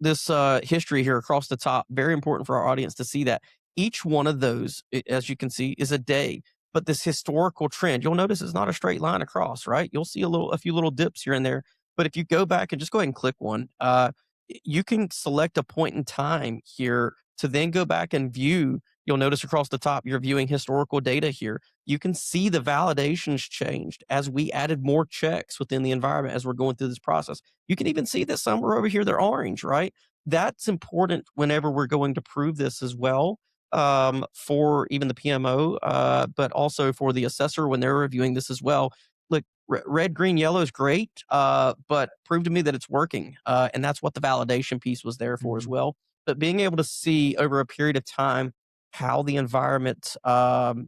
history here across the top, very important for our audience to see that each one of those, as you can see, is a day. But this historical trend, you'll notice it's not a straight line across, right? You'll see a few little dips here and there. But if you go back and just go ahead and click one, you can select a point in time here to then go back and view. You'll notice across the top, you're viewing historical data here. You can see the validations changed as we added more checks within the environment as we're going through this process. You can even see that some are over here, they're orange, right? That's important whenever we're going to prove this as well, for even the PMO, but also for the assessor when they're reviewing this as well. Look, red, green, yellow is great, but prove to me that it's working. And that's what the validation piece was there for as well. But being able to see over a period of time how the environment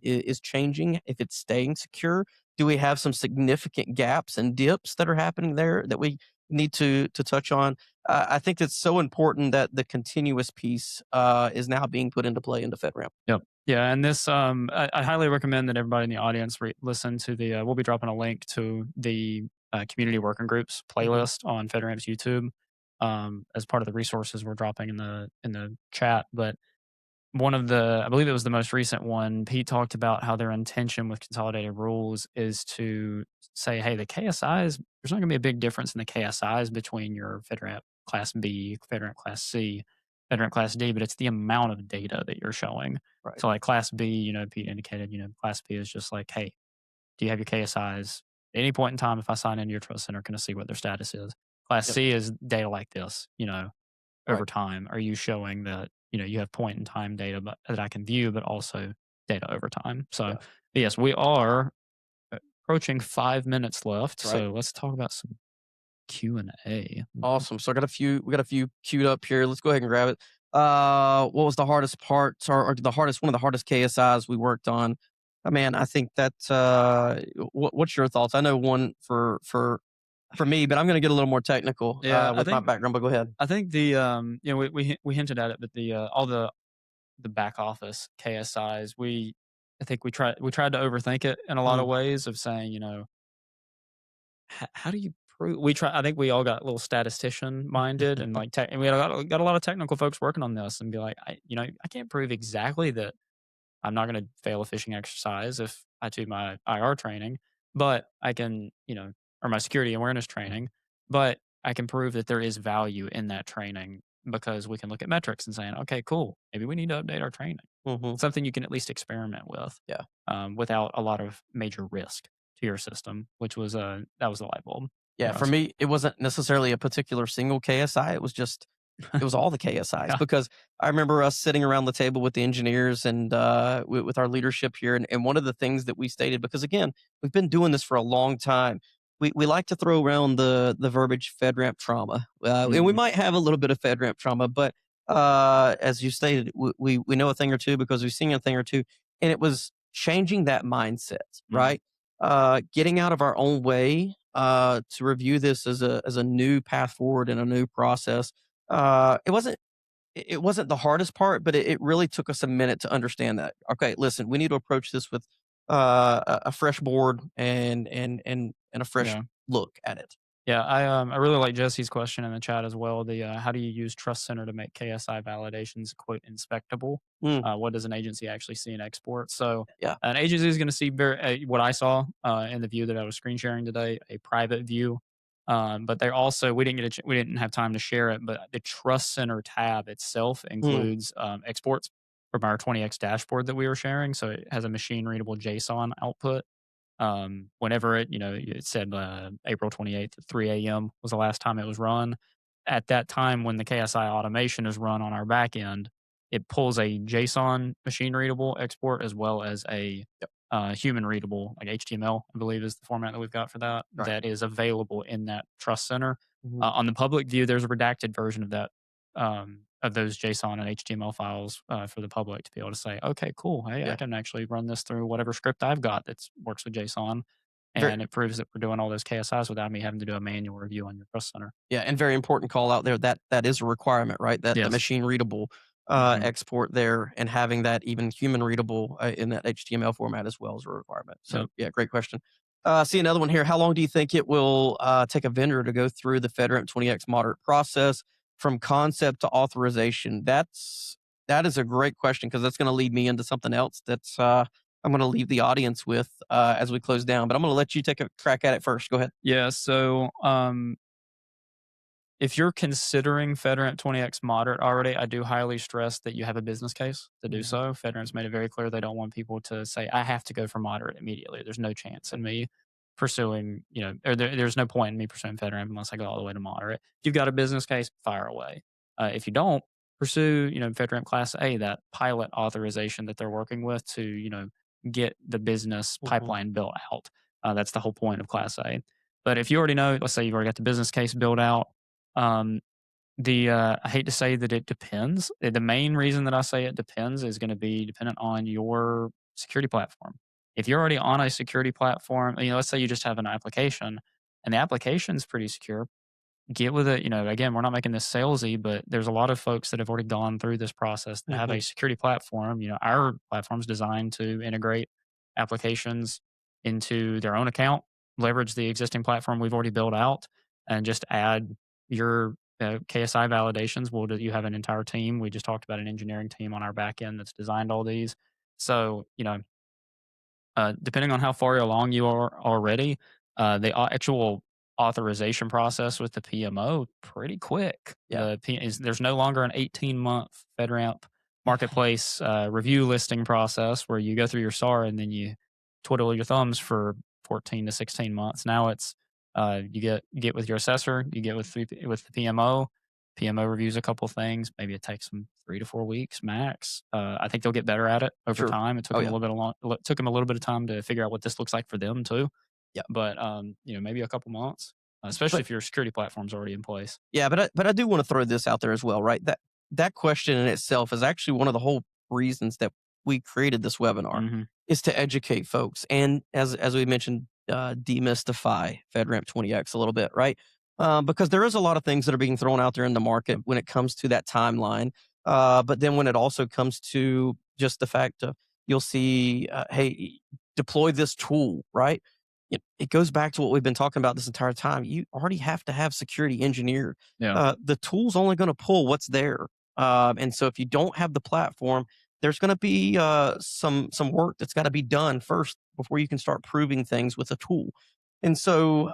is changing, if it's staying secure, do we have some significant gaps and dips that are happening there that we need to touch on? I think it's so important that the continuous piece is now being put into play into FedRAMP. Yep. Yeah, and this I highly recommend that everybody in the audience listen to the. We'll be dropping a link to the community working groups playlist on FedRAMP's YouTube as part of the resources we're dropping in the chat. But one of the, I believe it was the most recent one, Pete talked about how their intention with consolidated rules is to say, hey, the KSIs, there's not going to be a big difference in the KSIs between your FedRAMP Class B, FedRAMP Class C, FedRAMP Class D, but it's the amount of data that you're showing. Right. So like Class B, Pete indicated, Class B is just like, hey, do you have your KSIs? At any point in time, if I sign into your Trust Center, can I see what their status is? Class Yep. C is data like this, over Right. time. Are you showing that, you have point in time data that I can view, but also data over time? So, Yeah. yes, we are approaching 5 minutes left. Right. So let's talk about some Q&A. Awesome. So we got a few queued up here. Let's go ahead and grab it. What was the hardest part or one of the hardest KSIs we worked on? Man, I think that, what's your thoughts? I know one for me, but I'm going to get a little more technical, Yeah, with my background, but go ahead. I think the we hinted at it, but the all the back office KSIs, I think we tried to overthink it in a lot of Mhm. ways of saying, how do you prove? I think we all got a little statistician minded and like and we got a lot of technical folks working on this and be like, I can't prove exactly that I'm not going to fail a phishing exercise if I do my IR training, but I can, or my security awareness training, but I can prove that there is value in that training because we can look at metrics and saying, okay, cool, maybe we need to update our training. Mhm. Something you can at least experiment with, Yeah. without a lot of major risk to your system, which was that was the light bulb. Yeah, for for us. me, it wasn't necessarily a particular single KSI. It was all the KSIs Yeah. because I remember us sitting around the table with the engineers and with our leadership here. And one of the things that we stated, because again, we've been doing this for a long time. We like to throw around the verbiage FedRAMP trauma. And we Mhm. might have a little bit of FedRAMP trauma, but as you stated, we know a thing or two because we've seen a thing or two. And it was changing that mindset, Mhm. right? Getting out of our own way to review this as a new path forward and a new process. It wasn't the hardest part, but it really took us a minute to understand that. Okay, listen, we need to approach this with a fresh board and a fresh Yeah. look at it. Yeah, I really like Jesse's question in the chat as well. The how do you use Trust Center to make KSI validations quote inspectable? Mm, What does an agency actually see in export? So yeah. an agency is going to see what I saw in the view that I was screen sharing today, a private view. But they also we didn't have time to share it, but the Trust Center tab itself Mm, includes exports from our 20x dashboard that we were sharing. So it has a machine readable JSON output whenever it said April 28th at 3 a.m. was the last time it was run. At that time, when the KSI automation is run on our back end, it pulls a JSON machine readable export as well as a human readable, like HTML, I believe is the format that we've got for that, Right. that is available in that Trust Center. Mhm. On the public view, there's a redacted version of that, of those JSON and HTML files for the public to be able to say, okay, cool. Hey, I Yeah. can actually run this through whatever script I've got that works with JSON. Very, And it proves that we're doing all those KSIs without me having to do a manual review on your Trust Center. yeah, and very important call out there that that is a requirement, right? That the Yes. machine readable Hmm. export there and having that even human readable in that HTML format as well is a requirement. So Yep. yeah, great question. See another one here. How long do you think it will take a vendor to go through the FedRAMP 20x moderate process from concept to authorization? That is a great question because that's going to lead me into something else that's I'm going to leave the audience with as we close down. But I'm going to let you take a crack at it first. Go ahead. Yeah. So, if you're considering FedRAMP 20x moderate already, I do highly stress that you have a business case to do Mhm. so. FedRAMP's made it very clear they don't want people to say, I have to go for moderate immediately. There's no chance in me pursuing, or there's no point in me pursuing FedRAMP unless I go all the way to moderate. If you've got a business case, fire away. If you don't, pursue, FedRAMP Class A, that pilot authorization that they're working with to, get the business Mhm. pipeline built out. That's the whole point of Class A. But if you already know, let's say you've already got the business case built out, um, I hate to say that it depends. The main reason that I say it depends is going to be dependent on your security platform. If you're already on a security platform, let's say you just have an application and the application's pretty secure, get with it. Again, we're not making this salesy, but there's a lot of folks that have already gone through this process that have a Mhm. security platform. Our platform's designed to integrate applications into their own account, leverage the existing platform we've already built out, and just add your KSI validations. You have an entire team. We just talked about an engineering team on our back end that's designed all these. So, depending on how far along you are already, the actual authorization process with the PMO pretty quick. Yeah. There's no longer an 18-month FedRAMP marketplace review listing process where you go through your SAR and then you twiddle your thumbs for 14 to 16 months. Now it's you get with your assessor, you get with the PMO. PMO reviews a couple things. Maybe it takes them 3 to 4 weeks max. I think they'll get better at it over Sure. time. It took Oh them a yeah. little bit of took them a little bit of time to figure out what this looks like for them too. Yeah. But maybe a couple months, especially But if your security platform's already in place. yeah, but I do want to throw this out there as well, right? That question in itself is actually one of the whole reasons that we created this webinar Hmm. is to educate folks and as we mentioned, demystify FedRAMP 20x a little bit, right? Because there is a lot of things that are being thrown out there in the market when it comes to that timeline. But then when it also comes to just the fact of you'll see, hey, deploy this tool, right? It goes back to what we've been talking about this entire time. You already have to have security engineered. Yeah. The tool's only going to pull what's there. And so if you don't have the platform, there's going to be some work that's got to be done first before you can start proving things with a tool. And so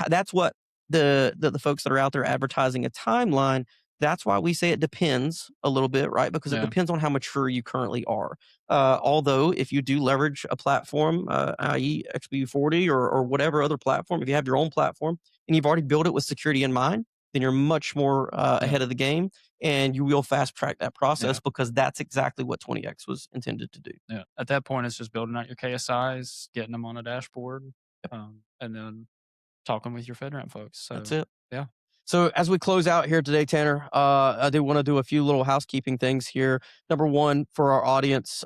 that's what the folks that are out there advertising a timeline. That's why we say it depends a little bit, right? Because it Yeah. depends on how mature you currently are. Although, if you do leverage a platform, i.e., XBU40 or whatever other platform, if you have your own platform and you've already built it with security in mind, then you're much more Yeah. ahead of the game and you will fast track that Yeah. process because that's exactly what 20x was intended to do. Yeah. At that point, it's just building out your KSIs, getting them on a dashboard, and then talking with your FedRAMP folks. That's So, it. yeah. So as we close out here today, Tanner, I do want to do a few little housekeeping things here. Number one, for our audience,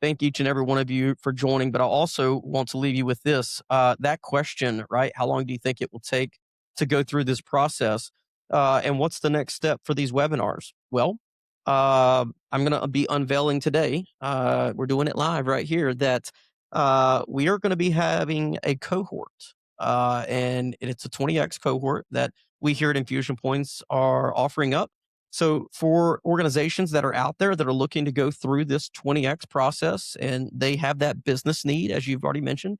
thank each and every one of you for joining. But I also want to leave you with this: that question, right? How long do you think it will take to go through this process? And what's the next step for these webinars? Well, I'm going to be unveiling today. We're doing it live right here. That we are going to be having a cohort, and it's a 20x cohort that we here at Infusion Points are offering up. So for organizations that are out there that are looking to go through this 20x process and they have that business need, as you've already mentioned,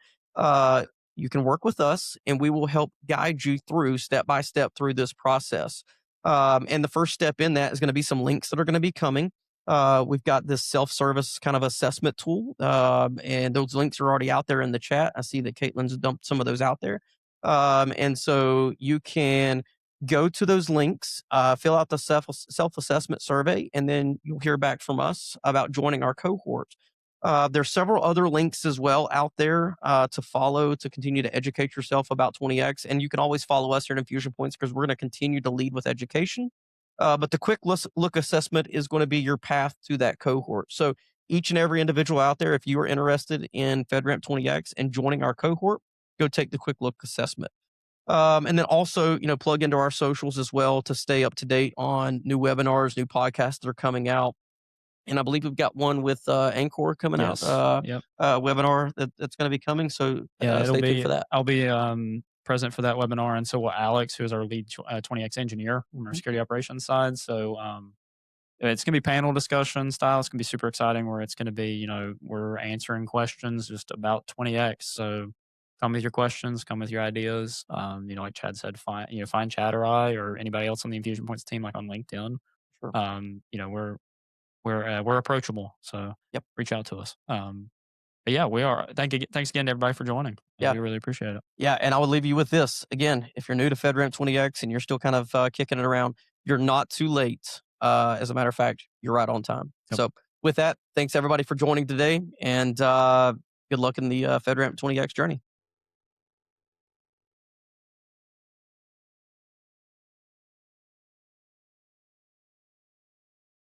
you can work with us and we will help guide you through step by step through this process. And the first step in that is going to be some links that are going to be coming. We've got this self-service kind of assessment tool, and those links are already out there in the chat. I see that Caitlin's dumped some of those out there. And so you can go to those links, fill out the self assessment survey, and then you'll hear back from us about joining our cohort. There's several other links as well out there to follow to continue to educate yourself about 20x. And you can always follow us here at Infusion Points because we're going to continue to lead with education. But the quick look assessment is going to be your path to that cohort. So each and every individual out there, if you are interested in FedRAMP 20x and joining our cohort, go take the quick look assessment. And then also, plug into our socials as well to stay up to date on new webinars, new podcasts that are coming out. And I believe we've got one with Anchor coming Yes. out, Yep. webinar that's going to be coming. So Yeah, it'll stay tuned be. for that. I'll be present for that webinar, and so will Alex, who is our lead 20x engineer from our security operations side. So it's going to be panel discussion style. It's going to be super exciting. Where it's going to be, we're answering questions just about 20x. So come with your questions, come with your ideas. Like Chad said, find Chad or I or anybody else on the Infusion Points team, like on LinkedIn. Sure. We're approachable. So Yep. reach out to us. But yeah, we are. Thanks again to everybody for joining. Yeah. We really appreciate it. Yeah, and I will leave you with this. Again, if you're new to FedRAMP 20X and you're still kind of kicking it around, you're not too late. As a matter of fact, you're right on time. Yep. So with that, thanks everybody for joining today, and good luck in the FedRAMP 20X journey.